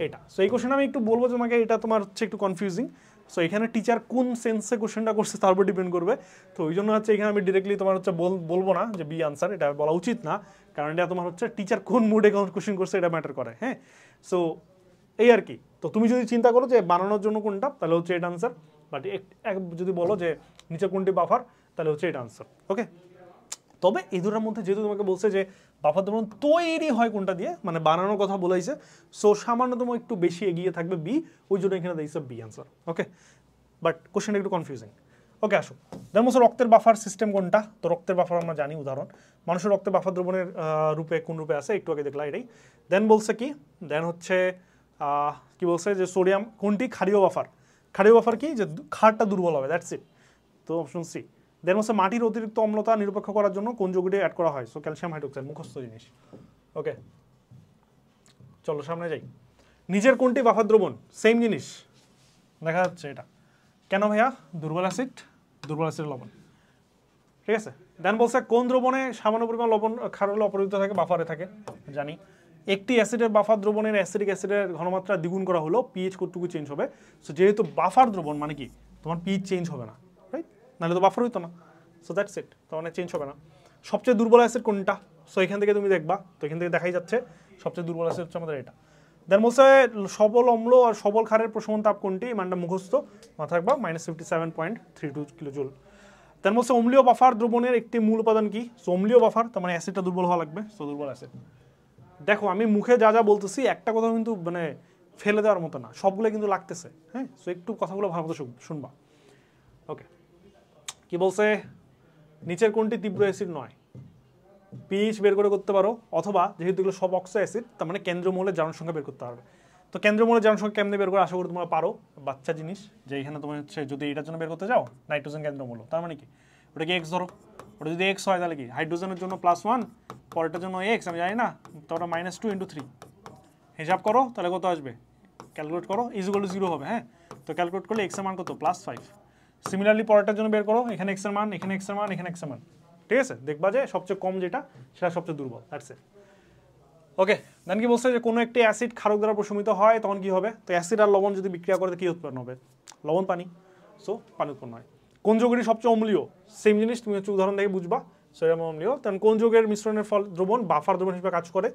এটা। সো এই কোশ্চেন আমি একটু বলবো তোমাকে, এটা তোমার হচ্ছে একটু কনফিউজিং। সো এখানে টিচার কোন সেন্সে কোশ্চেনটা করছে তার উপর ডিপেন্ড করবে। তো ওই জন্য হচ্ছে এখানে আমি ডিরেক্টলি তোমার হচ্ছে বলবো না যে বি আনসার, এটা বলা উচিত না, কারণ এটা তোমার হচ্ছে টিচার কোন মুডে কোশ্চেন করছে এটা ম্যাটার করে। হ্যাঁ, সো এই আর কি। তো তুমি যদি চিন্তা করো যে বানানোর জন্য কোনটা, তাহলে হচ্ছে এটা আনসার, বাট যদি বলো যে নিচে কোনটি বাফার, তাহলে হচ্ছে এটা আনসার। ওকে, তবে এই দুটোর মধ্যে যেহেতু তোমাকে বলছে যে বাফার দ্রবণ তৈরি হয় কোনটা দিয়ে, মানে বানানোর কথা বলাইছে, সো সামান্যতম একটু বেশি এগিয়ে থাকবে বি, ওই জন্য এখানে দিয়েছে বি আনসার। ওকে, বাট কোশ্চেনটা একটু কনফিউজিং। ওকে, আসো দেন বলছে রক্তের বাফার সিস্টেম কোনটা? তো রক্তের বাফার আমরা জানি, উদাহরণ মানুষের রক্তে বাফার দ্রবণের রূপে কোন রূপে আছে একটু আগে দেখলাম এটাই। দেন বলছে কি, দেন হচ্ছে কি বলছে যে সোডিয়াম কোনটি ক্ষারীয় বাফার? ক্ষারীয় বাফার কি, যে ক্ষারটা দুর্বল হবে, দ্যাটস ইট। তো অপশন সি। দেন হচ্ছে মাটির অতিরিক্ত অম্লতা নিরপেক্ষ করার জন্য কোন যৌগটি অ্যাড করা হয়? সো ক্যালসিয়াম হাইড্রোক্সাইড, মুখস্থ জিনিস। ওকে, চলো সামনে যাই। নিচের কোনটি বাফার দ্রবণ? সেম জিনিস দেখা যাচ্ছে এটা। কেন ভাইয়া? দুর্বল অ্যাসিড লবণ, ঠিক আছে। দেন বলছে কোন দ্রবণে সামান্য পরিমাণ লবণ ক্ষার হলে অপরিহিত থাকে, বাফারে থাকে? জানি। একটি অ্যাসিডের বাফার দ্রবণের অ্যাসিডিক অ্যাসিডের ঘনমাত্রা দ্বিগুণ করা হলো পিএইচ কতটুকু চেঞ্জ হবে? সো যেহেতু বাফার দ্রবণ মানে কি তোমার পিএইচ চেঞ্জ হবে না, রাইট? নাহলে তো বাফার হইতো না। সো দ্যাটস ইট, তার মানে চেঞ্জ হবে না। সবচেয়ে দুর্বল অ্যাসিড কোনটা? সো এখান থেকে তুমি দেখবা, তো এখান থেকে দেখাই যাচ্ছে সবচেয়ে দুর্বল অ্যাসিড হচ্ছে আমাদের এটা। দেন বলছে সবল অম্ল আর সবল ক্ষারের প্রশমন তাপ কোনটি? মানটা মুখস্থ মাথা রাখবা, -57.32 কিলোজুল। দেন বলছে অম্লীয় বাফার দ্রবণের একটি মূল উপাদান কি? সো অম্লীয় বাফার তার মানে অ্যাসিডটা দুর্বল হওয়া লাগবে, সো দুর্বল অ্যাসিড। দেখো আমি মুখে যা যা বলতেছি একটা কথা কিন্তু মানে ফেলে দেওয়ার মতো না, সবগুলো কিন্তু লাগতেছে। হ্যাঁ, সো একটু কথাগুলো ভালো মতো শুনবা। ওকে, কি বলছে, নিচের কোনটি তীব্র অ্যাসিড নয়? পিএইচ বের করে করতে পারো, অথবা যেহেতু এগুলো সব অক্সো অ্যাসিড তার মানে কেন্দ্র মৌলের জারণ সংখ্যা বের করতে পারবে। তো কেন্দ্র মৌলের জারণ সংখ্যা কেমনে বের করে আশা করি তোমরা পারো, বাচ্চা জিনিস। যে এখানে তোমার হচ্ছে যদি এটার জন্য বের করতে যাও নাইট্রোজেন কেন্দ্র মৌল, তার মানে কি ওটাকে এক্স ধরো, ওটা যদি এক্স হয় তাহলে কি হাইড্রোজেনের জন্য +1, পরেরটার জন্য এক্স, আমি জানি না, তো ওটা -2 × 3 হিসাব করো, তাহলে কত আসবে, ক্যালকুলেট করো, ইকুয়াল টু 0 হবে। হ্যাঁ, তো ক্যালকুলেট করলে এক্স এর মান কত, +5। সিমিলারলি পরেরটার জন্য বের করো, এখানে এক্স এর মান, এখানে এক্স এর মান, এখানে এক্স এর মান, ঠিক আছে, দেখবা যে সবচেয়ে কম যেটা সেটা সবচেয়ে দুর্বল। That's it. ওকে, দেন কি বলছে যে কোনো একটি অ্যাসিড ক্ষারক দ্বারা প্রশমিত হয় তখন কি হবে? তো অ্যাসিড আর লবণ যদি বিক্রিয়া করে কি উৎপন্ন হবে? লবণ পানি, সো পানি উৎপন্ন হয়। কোন যৌগটি সবচেয়ে অম্লীয়? সেম জিনিস, তুমি হচ্ছে উদাহরণ দেখে বুঝবা সোডিয়াম অম্লীয়। কারণ কোন যৌগের মিশ্রণের ফল দ্রবণ বাফার দ্রবণ হিসেবে কাজ করে?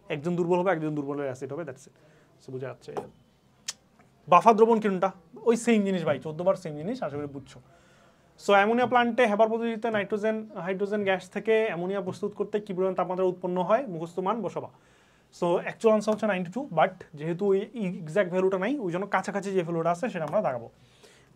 একজন দুর্বল হবে, একজন দুর্বলের অ্যাসিড হবে। দ্যাটস ইট, সো বুঝা যাচ্ছে। বাফার দ্রবণ কোনটা? ওই সেম জিনিস ভাই, 14 বার সেম জিনিস, আশা করি বুঝছো। সো অ্যামোনিয়া প্লান্টে হেবার পদ্ধতিতে নাইট্রোজেন হাইড্রোজেন গ্যাস থেকে অ্যামোনিয়া প্রস্তুত করতে কি পরিমাণ তাপমাত্রা উৎপন্ন হয়? মুখস্থ মান বসাবা। সো অ্যাকচুয়াল আনসার হচ্ছে 92, বাট যেহেতু ওই এক্সাক্ট ভ্যালুটা নাই ওই জন্য কাছাকাছি যে ভ্যালুটা আছে সেটা আমরা দাগাবো।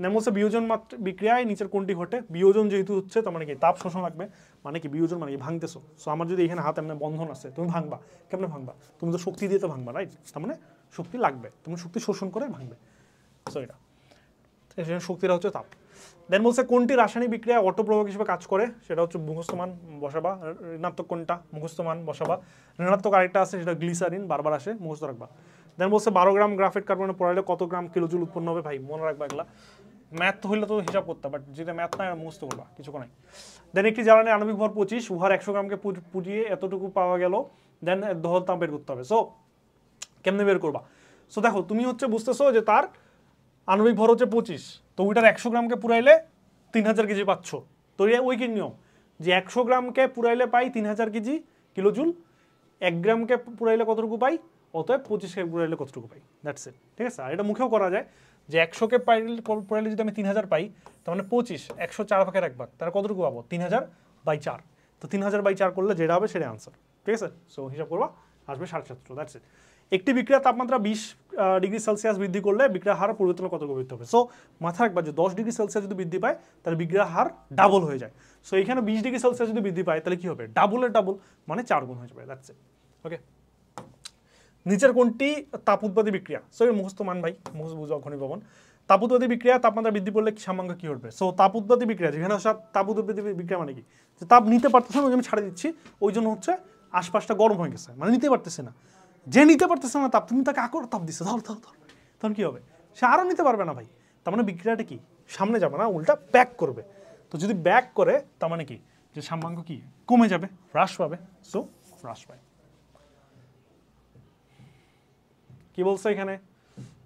নেম হচ্ছে বিয়োজন বিক্রিয়ায় নিচের কোনটি ঘটে? বিয়োজন যেহেতু হচ্ছে তার মানে কি তাপ শোষণ লাগবে, মানে কি বিয়োজন মানে কি ভাঙতেছো। সো আমার যদি এখানে হাত এমনি বন্ধন আছে, তুমি ভাঙবা, কেমনে ভাঙবা? তুমি তো শক্তি দিয়ে তো ভাঙবা, রাইট? তার মানে শক্তি লাগবে, তুমি শক্তি শোষণ করে ভাঙবে। সো এটা শক্তিটা হচ্ছে তাপ। দেন বলছে কোনটি রাসায়নিক বিক্রিয়া অটোপ্রভাবক হিসেবে কাজ করে? সেটা হচ্ছে মুখস্থমান বসাবা। ঋণাত্মক কোনটা? মুখস্থমান বসাবা। ঋণাত্মক আরেকটা আছে সেটা গ্লিসারিন, বারবার আসে, মুখস্থ রাখবা। দেন বলছে 12 গ্রাম গ্রাফেট কার্বনে পড়াইলে কত গ্রাম কিলোজুল উৎপন্ন হবে? ভাই মনে রাখবা এগুলা, ম্যাথ হইলে তো হিসাব করতে, বাট যেটা ম্যাথ নাই মুখস্থ করবা, কিছু নাই। দেন একটি জ্বালানির আণবিক ভর 25, উহার 100 গ্রামকে পুড়িয়ে এতটুকু পাওয়া গেল, দেন দহন তাপ বের করতে হবে। সো কেমনে বের করবা? সো দেখো তুমি হচ্ছে বুঝতেছো যে তার আণবিক ভর হচ্ছে 25, তো ওইটার 100 গ্রামকে পুরাইলে 3000 কেজি পাচ্ছ। তো ওই কি নিয়ম যে 100 গ্রামকে পুরাইলে পাই 3000 কেজি কিলোজুল, 1 গ্রামকে পুরাইলে কতটুকু পাই, অতএব 25কে পুরাইলে কতটুকু পাই। দ্যাটস ইট, ঠিক আছে। আর এটা মুখেও করা যায় যে 100কে পুরাইলে যদি আমি 3000 পাই, তার মানে 25, 100 4 ভাগের 1 ভাগ, তাহলে কতটুকু পাবো? 3000/4। তো 3000/4 করলে যেটা হবে সেটা আনসার, ঠিক আছে। সো হিসাব করবা, আসবে 750। That's it. একটি বিক্রিয়ার তাপমাত্রা 20 ডিগ্রি সেলসিয়াস বৃদ্ধি করলে বিক্রিয়ার হার পরিবর্তন কত বৃদ্ধি হবে? সো মাথায় রাখবা যে 10 ডিগ্রি সেলসিয়াস যদি বৃদ্ধি পায় তাহলে বিক্রিয়ার হার ডাবল হয়ে যায়। সো এখানে 20 ডিগ্রি সেলসিয়াস যদি বৃদ্ধি পায় তাহলে কি হবে? ডাবলের ডাবল, মানে 4 গুণ হয়ে যাবে। That's it. ওকে, নিচের কোনটি তাপ উৎপাদী বিক্রিয়া? সো এর মুখস্থ মান ভাই, মুখস্থ বুঝো ঘনীভবন। তাপ উৎপাদী বিক্রিয়া তাপমাত্রা বৃদ্ধি করলে সামাঙ্গ কি ঘটবে? সো তাপ উৎপাদী বিক্রিয়া, যেখানে তাপ উৎপাদী বিক্রিয়া মানে কি, যে তাপ নিতে পারতেছে না, ওই আমি ছাড়ে দিচ্ছি, ওই জন্য হচ্ছে আশপাশটা গরম হয়ে গেছে, মানে নিতে পারতেছে না। যে নিতে পারতেছে না তাপ, তুমি তাকে আকর তাপ দিচ্ছে, ধর ধর ধর, তখন কি হবে? সে আরও নিতে পারবে না ভাই। তার মানে বিক্রিয়াটা কি সামনে যাবে না, উল্টা ব্যাক করবে। তো যদি ব্যাক করে তার মানে কি, যে সাম্যাঙ্ক কি কমে যাবে, হ্রাস পাবে। সো হ্রাস পায়। কি বলছে এখানে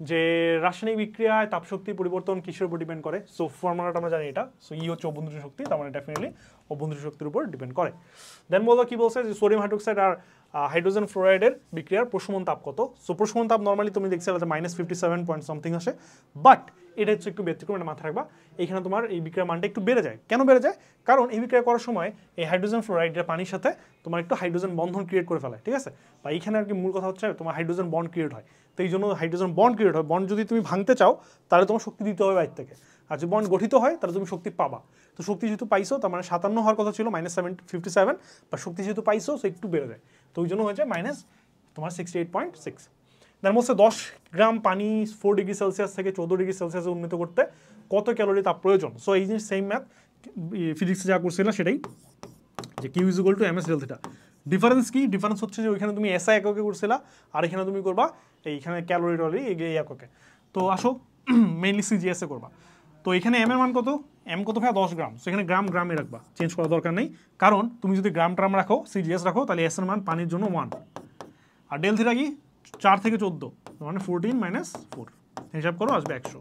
যে রাসায়নিক বিক্রিয়ায় তাপশক্তি পরিবর্তন কিসের উপর ডিপেন্ড করে? সো ফর্মুলাটা আমরা জানি এটা। সো ই হচ্ছে অভ্যন্তরীণ শক্তি, তার মানে ডেফিনেটলি অভ্যন্তরীণ শক্তির উপর ডিপেন্ড করে। দেন বলো কি বলছে যে সোডিয়াম হাইড্রোক্সাইড আর হাইড্রোজেন ফ্লোরাইডের বিক্রিয়ার প্রশমন তাপ কত? সো প্রশমন তাপ নর্মালি তুমি দেখছিলে যে -57 পয়েন্ট সামথিং আসে, বাট এটা হচ্ছে একটু ব্যতিক্রম, এটা মাথায় রাখবা। এখানে তোমার এই বিক্রিয়ার মানটা একটু বেড়ে যায়। কেন বেড়ে যায়? কারণ এই বিক্রিয়া করার সময় এই হাইড্রোজেন ফ্লোরাইডের পানির সাথে তোমার একটু হাইড্রোজেন বন্ধন ক্রিয়েট করে ফেলে, ঠিক আছে। বা এইখানে আর কি মূল কথা হচ্ছে তোমার হাইড্রোজেন বন্ড ক্রিয়েট হয়। তো এই জন্য হাইড্রোজেন বন্ড ক্রিয়েট হয়। বন্ড যদি তুমি ভাঙতে চাও তাহলে তোমার শক্তি দিতে হবে বাইরে থেকে, আর যদি বন্ড গঠিত হয় তাহলে তুমি শক্তি পাবা। তো শক্তি যেহেতু পাইছো, তার মানে 57 হওয়ার কথা ছিল -57, বা শক্তি যেহেতু পাইছো সো একটু বেড়ে যায়, তো ওই জন্য হয়েছে তোমার 68.6। তার মধ্যে 10 গ্রাম পানি 4 ডিগ্রি সেলসিয়াস থেকে 14 ডিগ্রি সেলসিয়াসে উন্নীত করতে কত ক্যালোরি তাপ প্রয়োজন? সো এই জিনিস সেম ম্যাথ ফিজিক্সে যা করছিল সেটাই, যে Q is equal to M S del theta. Difference কি? ডিফারেন্স হচ্ছে যে ওইখানে তুমি এসআই এককে করছিলা, আর এখানে তুমি করবা এইখানে ক্যালোরি টলি এই এককে। তো আসো মেইনলি সিজিএস এ করবা। তো এখানে এম এর মান কত? এম কত ভাই? 10 গ্রাম। সো এখানে গ্রাম গ্রামে রাখবা, চেঞ্জ করার দরকার নেই, কারণ তুমি যদি গ্রাম ট্রাম রাখো, সিজিএস রাখো, তাহলে এস এর মান পানির জন্য 1, আর ডেল থিটা কি 4 থেকে 14, মানে 14 - 4, হিসাব করো আসবে 100।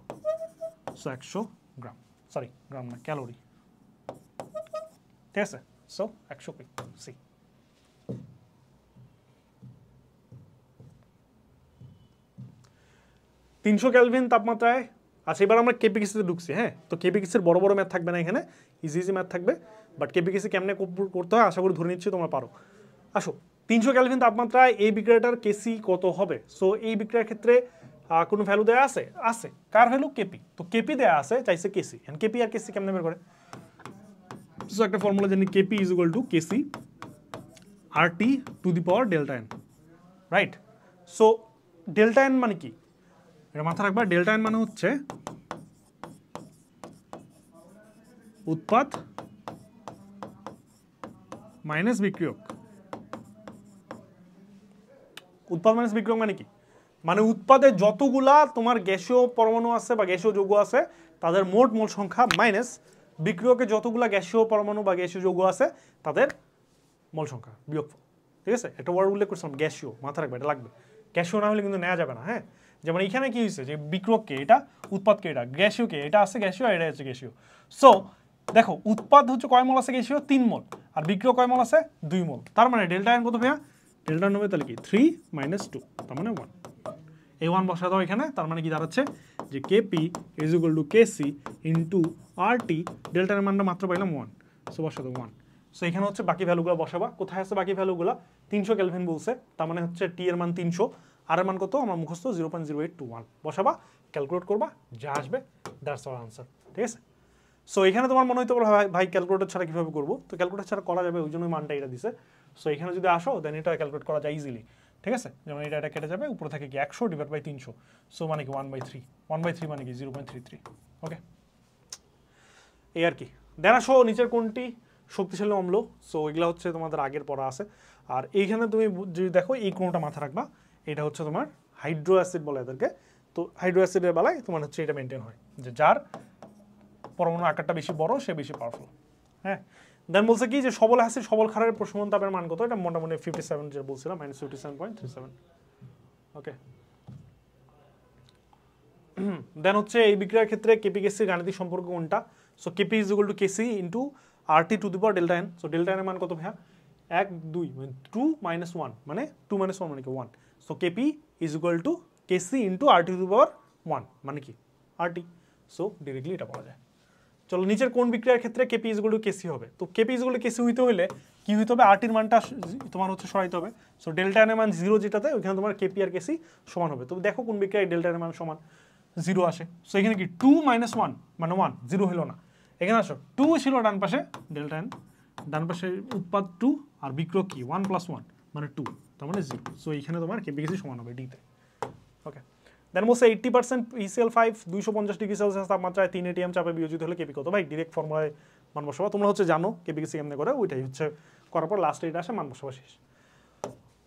সো 100 গ্রাম, সরি গ্রাম না, ক্যালোরি, ঠিক আছে। So 100 C. তিনশো কেলভিন তাপমাত্রায়, আচ্ছা এবার আমরা কেপিকেসিতে ঢুকছি। হ্যাঁ, তো কেপিকেসির বড় বড় ম্যাথ থাকবে না এখানে, ইজি ইজি ম্যাথ থাকবে, বাট কেপিকেসি কেমনে করতে হয় আশা করি ধরে নিচ্ছি তোমরা পারো। আসো 300 কেলভিন তাপমাত্রায় এই বিক্রিয়াটার কেসি কত হবে? সো এই বিক্রিয়ার ক্ষেত্রে কোনো ভ্যালু দেওয়া আছে? আছে। কার ভ্যালু? কেপি। তো কেপি দেওয়া আছে, চাইছে কেসি। এন্ড কেপি আর কেসি কেমনে বের করে? সো একটা ফর্মুলা জানি, KP is equal to KC RT to the power delta N, right? So delta N মানে কি? এটা মাথা রাখবা, ডেল্টা এন মানে হচ্ছে উৎপাদ মাইনাস বিক্রিয়ক। উৎপাদ মাইনাস বিক্রিয়ক মানে কি? মানে উৎপাদে যতগুলা তোমার গ্যাসীয় পরমাণু আছে বা গ্যাসীয় যৌগ আছে তাদের মোট মোল সংখ্যা মাইনাস বিক্রিয়কে যতগুলা গ্যাসীয় পরমাণু বা গ্যাসীয় যৌগ আছে তাদের মোল সংখ্যা বিয়োগফল। ঠিক আছে? একটা ওয়ার্ড উল্লেখ করছিলাম, গ্যাসীয়, মাথা রাখবে, এটা লাগবে। গ্যাসীয় না হলে কিন্তু নেওয়া যাবে না। হ্যাঁ, যেমন এখানে কি হয়েছে যে বিক্রিয়ককে এটা, উৎপাদকে এটা, গ্যাসীয়কে এটা আছে গ্যাসীয়, এটা হচ্ছে গ্যাসীয়। সো দেখো উৎপাদ হচ্ছে কয় মোল আছে গ্যাসীয়? 3 মোল, আর বিক্রিয়ক কয় মোল আছে? 2 মোল। তার মানে ডেল্টা এন কত ভাইয়া? ডেল্টা এন হবে তাহলে কি 3 - 2, তার মানে 1। এই 1 বসা দাও এখানে, তার মানে কি দাঁড়াচ্ছে যে KP is equal to KC into RT, ডেল্টার মানটা মাত্র পাইলাম 1, সো বসা দাও 1। সো এখানে হচ্ছে বাকি ভ্যালুগুলো বসাবা। কোথায় আছে বাকি ভ্যালুগুলো? 300 কেলভিন বলছে, তার মানে হচ্ছে টি এর মান 300, আর এর মান কত আমার মুখস্থ 0.0821। বসাবা, ক্যালকুলেট করবা, যা আসবে দ্যাটস আওয়ার আনসার। ঠিক আছে? সো এখানে তোমার মনে হইতে পারে ভাই ক্যালকুলেটর ছাড়া কীভাবে করবো? তো ক্যালকুলেটর ছাড়া করা যাবে, ওই জন্য মানটা এটা দিছে। সো এখানে যদি আসো দেন এটা ক্যালকুলেট করা যায় ইজিলি। ঠিক আছে? যেমন এটা কেটে যাবে, উপরে থাকে কি 100 ডিভাইড বাই 300, সো মানে কি 1/3, 1/3 মানে কি 0.33। ওকে, এই আর কি। দেন আসো নিচের কোনটি শক্তিশালী অম্ল? সো এগুলো হচ্ছে তোমাদের আগের পড়া আছে। আর এইখানে তুমি যদি দেখো এই কোনটা মাথা রাখবা, এটা হচ্ছে তোমার হাইড্রো অ্যাসিড বলে এদেরকে। তো হাইড্রো অ্যাসিডের বেলায় তোমার হচ্ছে এটা মেনটেন হয় যে যার পরমাণু আকারটা বেশি বড় সে বেশি পাওয়ারফুল। হ্যাঁ, দেন বলছে কি যে সবল অ্যাসিড সবল ক্ষারের প্রশমন তাপের মান কত? এটা মোটামুটি 57 যেটা বলছিলাম, -57.37। ওকে, দেন হচ্ছে এই বিক্রিয়ার ক্ষেত্রে কেপি কেসির গাণিতিক সম্পর্ক কোনটা? So KP is equal to KC into RT to the power delta N. So delta N এর মান কত ভাইয়া? 1 2 মানে 2 - 1, মানে 2 - 1 মানে কি 1। So KP is equal to KC into RT to the power 1 মানে কি আরটি। সো ডিরেক্টলি এটা পাওয়া যায়। চলো নিচের কোন বিক্রিয়ার ক্ষেত্রে KP is equal to KC হবে? তো KP is equal to KC হইতে হলে কি হইতে হবে? আরটির মানটা তোমার হচ্ছে সরাইতে হবে। সো ডেল্টা এন এর মান 0 যেটাতে, ওইখানে তোমার কেপি আর কেসি সমান হবে। তো দেখো কোন বিক্রিয়ায় ডেল্টা এন এর মান সমান 0 আসে। সো এখানে কি 2 - 1 মানে 1, 0 হলো না। এখানে আসো 2 ছিল ডান পাশে, ডেল্টা এন ডান পাশে উৎপাদ 2 আর বিক্রিয়ক কি 1 + 1 মানে 2, তার মানে 0। সো এইখানে তোমার কেপি কেসি সমান হবে ডিতে। ওকে, দেন বলছে 80% PCl5 250 ডিগ্রি সেলসিয়াস তাপমাত্রায় 3 atm চাপে বিয়োজিত হলে কেপি কত? ভাই ডিরেক্ট ফর্মুলায় মান বসাবা। তোমরা হচ্ছে জানো কেপি কেসি কেমনে করে, ওইটাই হচ্ছে করার পর লাস্টে এটা আসে, মান বসাবা, শেষ।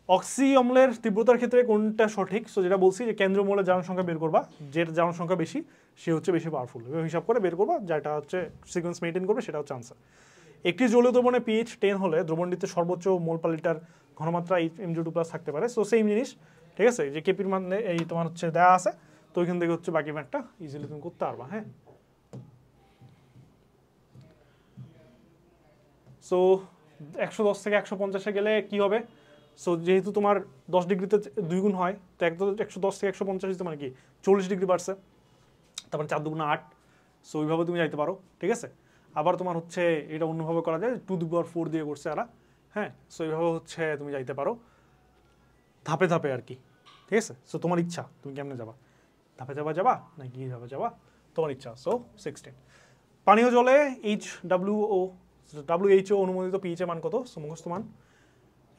অক্সি অম্লের তীব্রতার ক্ষেত্রে কোনটা সঠিক? সো যেটা বলছি যে কেন্দ্রীয় মৌলের জারণ সংখ্যা বের করবা, যে জারণ সংখ্যা বেশি সে হচ্ছে বেশি পাওয়ারফুল, হিসাব করে বের করবা, যেটা হচ্ছে সিকোয়েন্স মেইনটেইন করবে সেটা হচ্ছে আনসার। একটি জলীয় দ্রবণে পিএইচ 10 হলে দ্রবণটিতে সর্বোচ্চ মোল পার লিটার ঘনমাত্রা Mg2+ থাকতে পারে। সো সেম জিনিস, ঠিক আছে? যে কেপির মানে এই তোমার হচ্ছে দেওয়া আছে, তো ওইখান থেকে হচ্ছে বাকি ম্যাথটা ইজিলি তুমি করতে পারবা। হ্যাঁ, সো 110 থেকে 150-এ গেলে কি হবে? সো যেহেতু তোমার 10 ডিগ্রিতে 2 গুণ হয়, তো 110 থেকে 150 মানে কি 40 ডিগ্রি বাড়ছে, তারপরে 4 2 8। সো ওইভাবে তুমি যাইতে পারো। ঠিক আছে? আবার তোমার হচ্ছে এটা অন্যভাবে করা যায়, 2 the power 4 দিয়ে করছে এরা। হ্যাঁ, সো এইভাবে হচ্ছে তুমি যাইতে পারো ধাপে ধাপে আর কি। ঠিক আছে? সো তোমার ইচ্ছা তুমি কেমনে যাবা, ধাপে যাবা না কি যাবা তোমার ইচ্ছা। সো 16 পানীয় জলে WHO অনুমোদিত পিএইচ এর মান কত? সো মুখস্থ মান।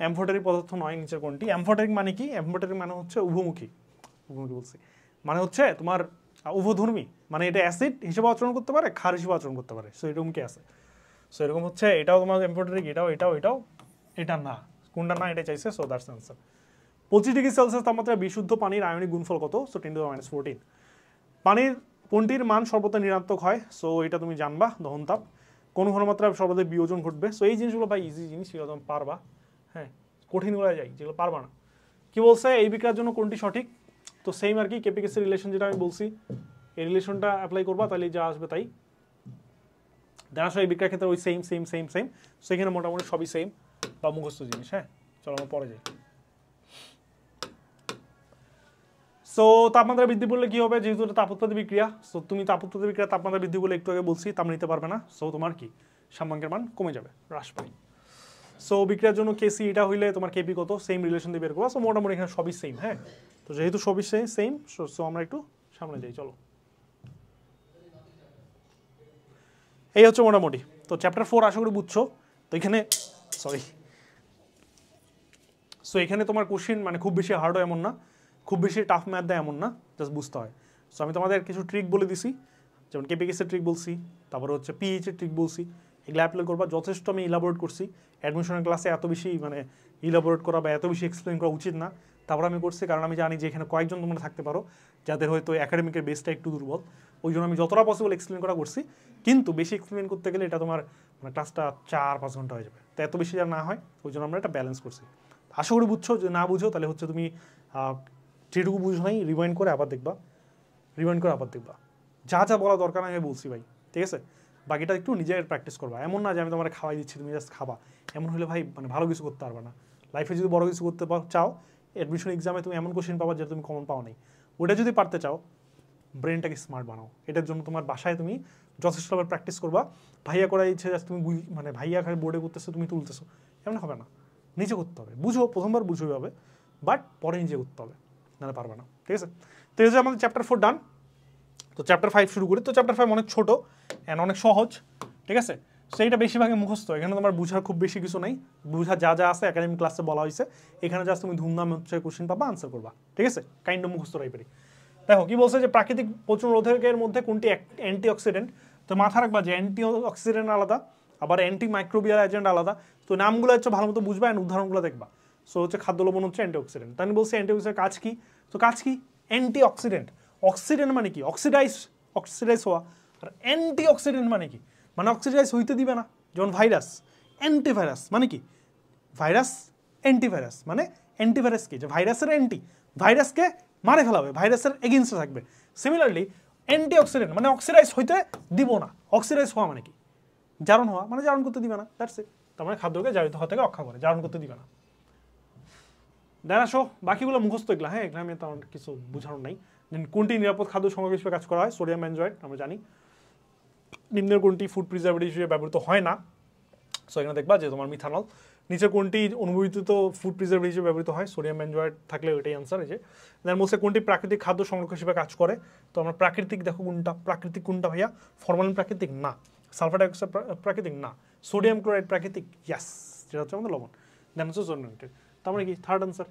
অ্যামফোটেরিক পদার্থ নয় নিচের কোনটি? অ্যামফোটেরিক মানে কি? অ্যামফোটেরিক মানে হচ্ছে উভমুখী বলছি, মানে হচ্ছে তোমার উভধর্মী, মানে এটা অ্যাসিড হিসেবে আচরণ করতে পারে, ক্ষার হিসেবে আচরণ করতে পারে। সো এরকম কি আছে? সো এরকম হচ্ছে এটাও তোমার অ্যামফোটেরিক, এটাও এটা না, কোনটা না এটা চাইছে। So that's answer. 25 degree Celsius তাপমাত্রায় বিশুদ্ধ পানির আয়নিক গুণফল কত? সো 10⁻⁻14। পানির কোনটির মান সর্বদা ঋণাত্মক হয়? সো এটা তুমি জানবা, দহন তাপ। কোন ঘনমাত্রায় সর্বদা বিয়োজন ঘটবে? সো এই জিনিসগুলো ভাই ইজি জিনিস, সেগুলো তুমি পারবা। হ্যাঁ, কঠিনগুলো যাই যেগুলো পারবা না। কি বলছে এই বিক্রিয়ার জন্য কোনটি সঠিক? তো সেম আর কি, কেপি কেসি রিলেশন যেটা আমি বলছি, এই রিলেশনটা অ্যাপ্লাই করবা, তাহলে যা আসবে তাই। দেখা আসলে এই বিক্রিয়ার ক্ষেত্রে ওই সেম। সেখানে মোটামুটি সবই সেম বা মুখস্থ জিনিস। হ্যাঁ, চলো আমরা পরে যাই। সো তাপমাত্রা বৃদ্ধি করলে কি হবে? যেহেতু এটা তাপোৎপাদী বিক্রিয়া, সো তুমি তাপোৎপাদী বিক্রিয়া তাপমাত্রা বৃদ্ধি করলে একটু আগে বলছি তাপ নিতে পারবে না। সো তোমার কি সাম্যাঙ্কের মান কমে যাবে, হ্রাস পায়। সো বিক্রিয়ার জন্য কেসি এটা হইলে তোমার কেপি কত সেম রিলেশন দিয়ে বের করবা। সো মোটামুটি এখানে সবই সেম। হ্যাঁ, তো যেহেতু সবই সেম, সো আমরা একটু সামনে যাই, চলো। এই হচ্ছে মোটামুটি। তো চ্যাপ্টার 4 আশা করি বুঝছো। তো এখানে সরি, সো এখানে তোমার কোশ্চেন মানে খুব বেশি হার্ড হয় এমন না, খুব বেশি টাফ ম্যাথ দেয় এমন না, জাস্ট বুঝতে হয়। সো আমি তোমাদের কিছু ট্রিক বলে দিছি, যেমন কেপিকেসের ট্রিক বলছি, তারপরে হচ্ছে পিএইচের ট্রিক বলছি, এগুলো অ্যাপ্লাই করবা। যথেষ্ট আমি ইলাবোরেট করছি, অ্যাডমিশনের ক্লাসে এত বেশি মানে ইলাবোরেট করা বা এত বেশি এক্সপ্লেন করা উচিত না, তারপর আমি করছি কারণ আমি জানি যে এখানে কয়েকজন তোমরা থাকতে পারো যাদের হয়তো একাডেমিকের বেসটা একটু দুর্বল, ওই জন্য আমি যতটা পসিবল এক্সপ্লেন করা করছি। কিন্তু বেশি এক্সপ্লেন করতে গেলে এটা তোমার মানে ক্লাসটা 4-5 ঘন্টা হয়ে যাবে, তো এত বেশি যা না হয় ওই জন্য আমরা এটা ব্যালেন্স করছি। আশা করি বুঝছো, যদি না বুঝো তাহলে হচ্ছে তুমি যেটুকু বুঝো নাই রিমাইন্ড করে আবার দেখবা, যা যা বলা দরকার আমি বলছি ভাই, ঠিক আছে? বাকিটা একটু নিজের প্র্যাকটিস করবা। এমন না যে আমি তোমার খাওয়াই দিচ্ছি তুমি জাস্ট খাবা, এমন হলে ভাই মানে ভালো কিছু করতে পারবে না। লাইফে যদি বড় কিছু করতে চাও, অ্যাডমিশন এক্সামে তুমি এমন কোশ্চেন পাবা যেটা তুমি কমন পাও নাই, ওটা যদি পারতে চাও ব্রেনটাকে স্মার্ট বানাও। এটার জন্য তোমার বাসায় তুমি যথেষ্টভাবে প্র্যাকটিস করবা। ভাইয়া করার ইচ্ছে জাস্ট তুমি মানে ভাইয়া খালি বোর্ডে করতেছো তুমি তুলতেছো, এমন হবে না, নিজে করতে হবে। বুঝো, প্রথমবার বুঝো হবে, বাট পরে নিজে করতে হবে, নাহলে পারবে না, ঠিক আছে? তো এই যে আমাদের চ্যাপ্টার 4 ডান। তো চ্যাপ্টার 5 শুরু করি। তো চ্যাপ্টার 5 অনেক ছোটো অ্যান্ড অনেক সহজ, ঠিক আছে? সেইটা বেশিরভাগই মুখস্থ, এখানে তোমার বুঝার খুব বেশি কিছু নাই। বুঝা যা যা আছে একাডেমিক ক্লাসে বলা হয়েছে, এখানে জাস্ট তুমি ধুমধাম হচ্ছে কোশ্চেন পাবা, আনসার করবা, ঠিক আছে? কাইন্ড অফ মুখস্থ টাইপেরই। দেখো কি বলছে যে প্রাকৃতিক পচন রোধকের মধ্যে কোনটি অ্যান্টি অক্সিডেন্ট। তো মাথা রাখবা যে অ্যান্টি অক্সিডেন্ট আলাদা, আবার অ্যান্টি মাইক্রোবিয়াল এজেন্ট আলাদা। তো নামগুলো হচ্ছে ভালো মতো বুঝবা, অ্যান্ড উদাহরণগুলো দেখবা। সো হচ্ছে খাদ্য লবণ হচ্ছে অ্যান্টি অক্সিডেন্ট। তাই বলছে অ্যান্টি অক্সিডেন্ট কাজ কি? তো কাজ কি? Anti oxidant. অক্সিডেন্ট মানে কি? অক্সিডাইজ হওয়া। আর অ্যান্টি অক্সিডেন্ট মানে কি? মানে অক্সিডাইজ হইতে দিবে না। যেমন ভাইরাস, অ্যান্টিভাইরাস মানে কি? ভাইরাস অ্যান্টিভাইরাস মানে অ্যান্টিভাইরাস কি? যে ভাইরাসের অ্যান্টি, ভাইরাসকে মারে ফেলাবে, ভাইরাসের এগেইনস্টে থাকবে। সিমিলারলি অ্যান্টি অক্সিডেন্ট মানে অক্সিডাইজ হইতে দিব না। অক্সিডাইজ হওয়া মানে কি? জারণ হওয়া, মানে জারণ করতে দিবে না, দ্যাটস ইট। তার মানে খাদ্যকে জারিত হওয়া থেকে রক্ষা করে, জারণ করতে দিবে না। দেন আসো বাকিগুলো মুখস্থ এগুলো। হ্যাঁ, এগুলো আমি তেমন কিছু বোঝানোর নাই। কোনটি নিরাপদ খাদ্য সামগ্রী হিসেবে কাজ করা হয়? সোডিয়াম বেনজয়েড আমরা জানি। নিম্নের কোনটি ফুড প্রিজারভেটিভ হিসেবে ব্যবহৃত হয় না? সো এখানে দেখবা যে তোমার মিথানল। নিচে কোনটি অনুমোদিত ফুড প্রিজারভেটিভ হিসেবে ব্যবহৃত হয়? সোডিয়াম বেনজয়েড থাকলে ওইটাই আনসার। এই যে দেন বলছে কোনটি প্রাকৃতিক খাদ্য সংরক্ষক হিসেবে কাজ করে? তো আমরা প্রাকৃতিক দেখো কোনটা, প্রাকৃতিক কোনটা ভাইয়া? ফরমালিন প্রাকৃতিক না, সালফার ডাইঅক্সাইড প্রাকৃতিক না, সোডিয়াম ক্লোরাইড প্রাকৃতিক, ইয়াস, যেটা হচ্ছে আমাদের লবণ। দেন হচ্ছে জোনাইটেড। তার মানে কি থার্ড আনসার,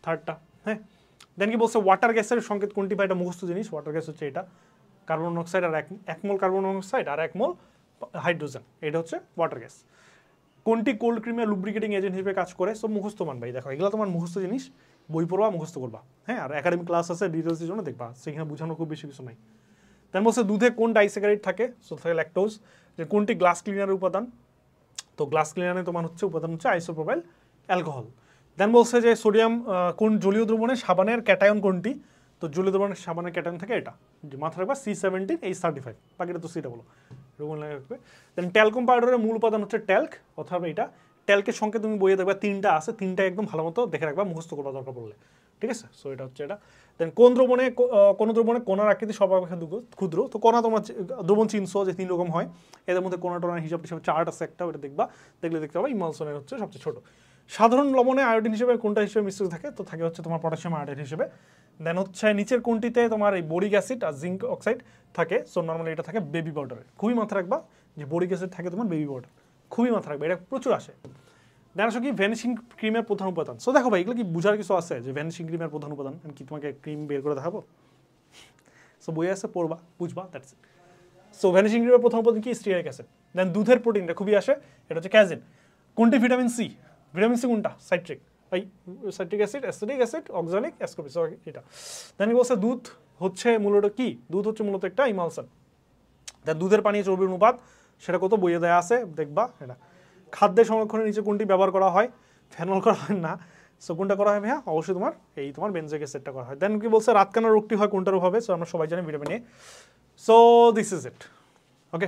থার্ডটা। হ্যাঁ, দেন কি বলছে ওয়াটার গ্যাসের সংকেত কোনটি? বা এটা মুখস্থ জিনিস। ওয়াটার গ্যাস হচ্ছে এটা, কার্বন মনোক্সাইড আর এক মোল কার্বন মনোক্সাইড আর 1 মোল হাইড্রোজেন, এটা হচ্ছে ওয়াটার গ্যাস। কোনটি কোল্ড ক্রিমের লুব্রিকেটিং এজেন্ট হিসেবে কাজ করে? সব মুখস্থ মান ভাই, দেখো এগুলো তোমার মুখস্থ জিনিস, বই পড়বা মুখস্থ করবা। হ্যাঁ, আর একাডেমিক ক্লাস আছে ডিটেলসের জন্য দেখবা, সেখানে বোঝানো খুব বেশি কিছু নাই। দেন বলছে দুধে কোন ডাইস্যাকারাইড থাকে? সো থাকে ল্যাকটোজ। যে কোনটি গ্লাস ক্লিনারের উপাদান? তো গ্লাস ক্লিনারে তোমার হচ্ছে উপাদান হচ্ছে আইসোপ্রোপাইল অ্যালকোহল। দেন বলছে যে সোডিয়াম কোন জলীয় দ্রবণে সাবানের ক্যাটায়ন কোনটি? তো জলীয় দ্রবণের সাবানের ক্যাটায়ন থাকে এটা, যে মাথা রাখবা C17H35, বাকিটা তো সিটা বলো, এরকম রাখবে। দেন ট্যালকম পাউডারের মূল উপাদান হচ্ছে ট্যাল্ক, অথবা এটা ট্যাল্কের সংখ্যা তুমি বইয়ে দেখবা 3টা আছে, 3টা একদম ভালো মতো দেখে রাখবা, মুখস্থ করবা দরকার পড়লে, ঠিক আছে? সো এটা হচ্ছে এটা। দেন কোন দ্রবণে কণার আকৃতি সর্বাপেক্ষা ক্ষুদ্র? তো কণা তোমার দ্রবণ চিনছো যে 3 রকম হয়, এদের মধ্যে কণা টনার হিসাব চার্ট আছে একটা, ওটা দেখবা, দেখলে দেখতে পাবা ইমালসনের হচ্ছে সবচেয়ে ছোট। সাধারণ লবণে আয়োডিন হিসেবে কোনটা হিসেবে মিশ্রিত থাকে? তো থাকে হচ্ছে তোমার পটাশিয়াম আয়োডাইড হিসেবে। দেন হচ্ছে নিচের কোনটিতে তোমার এই বোরিক অ্যাসিড আর জিঙ্ক অক্সাইড থাকে? সো নর্মালি এটা থাকে বেবি পাউডারে। খুবই মাথা রাখবা যে বোরিক অ্যাসিড থাকে তোমার বেবি পাউডার, খুবই মাথা রাখবে, এটা প্রচুর আসে। দেন আসো কি ভ্যানিশিং ক্রিমের প্রধান উপাদান? সো দেখো ভাই এগুলো কি বুঝার কিছু আছে যে ভ্যানিশিং ক্রিমের প্রধান উপাদান? আমি কি তোমাকে ক্রিম বের করে দেখাবো? সো বই আছে, পড়বা, বুঝবা, দ্যাটস ইট। সো ভ্যানিশিং ক্রিমের প্রথম উপাদান কি? Stearic acid. দেন দুধের প্রোটিনটা খুবই আসে, এটা হচ্ছে ক্যাজিন। কোনটি ভিটামিন সি? ভিটামিন সি কোনটা? Citric, citric acid, acidic acid, oxalic, ascorbic, এটা। দেন বলছে দুধ হচ্ছে মূলত কি? দুধ হচ্ছে মূলত একটা ইমালশন। দেন দুধের পানি চর্বির অনুপাত সেটা কত? বইয়ে দেয়া আছে, দেখবা এটা। খাদ্যের সংরক্ষণের নিচে কোনটি ব্যবহার করা হয়? ফেনল করা হয় না। সো কোনটা করা হয় ভাইয়া? অবশ্যই তোমার এই তোমার বেনজোইক অ্যাসিডটা করা হয়। দেন কি বলছে রাতকানা রোগটি হয় কোনটার অভাবে? সো আমরা সবাই জানি vitamin A. So this is it, okay.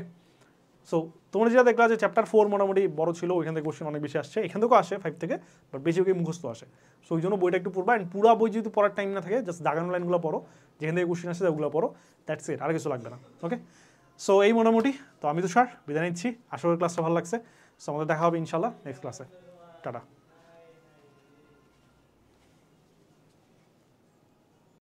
So তোমরা যেটা দেখলা যে চ্যাপ্টার 4 মোটামুটি বড় ছিল, ওইখান থেকে কোশ্চেন অনেক বেশি আসছে, এখান থেকেও আসে 5 থেকে, বাট বেশিরভাগই মুখস্থ আসে। সো ওই জন্য বইটা একটু পড়বা, অ্যান্ড পুরো বই যদি পড়ার টাইম না থাকে জাস্ট দাগানো লাইনগুলো পড়ো, যেখান থেকে কোশ্চেন আসে ওগুলো পড়ো, দ্যাটস ইট, আর কিছু লাগবে না, ওকে। সো এই মোটামুটি। তো আমি তুষার বিদায় নিচ্ছি, আশা করি ক্লাসটা ভালো লাগছে। সো আমাদের দেখা হবে ইনশাল্লাহ নেক্সট ক্লাসে। টাটা।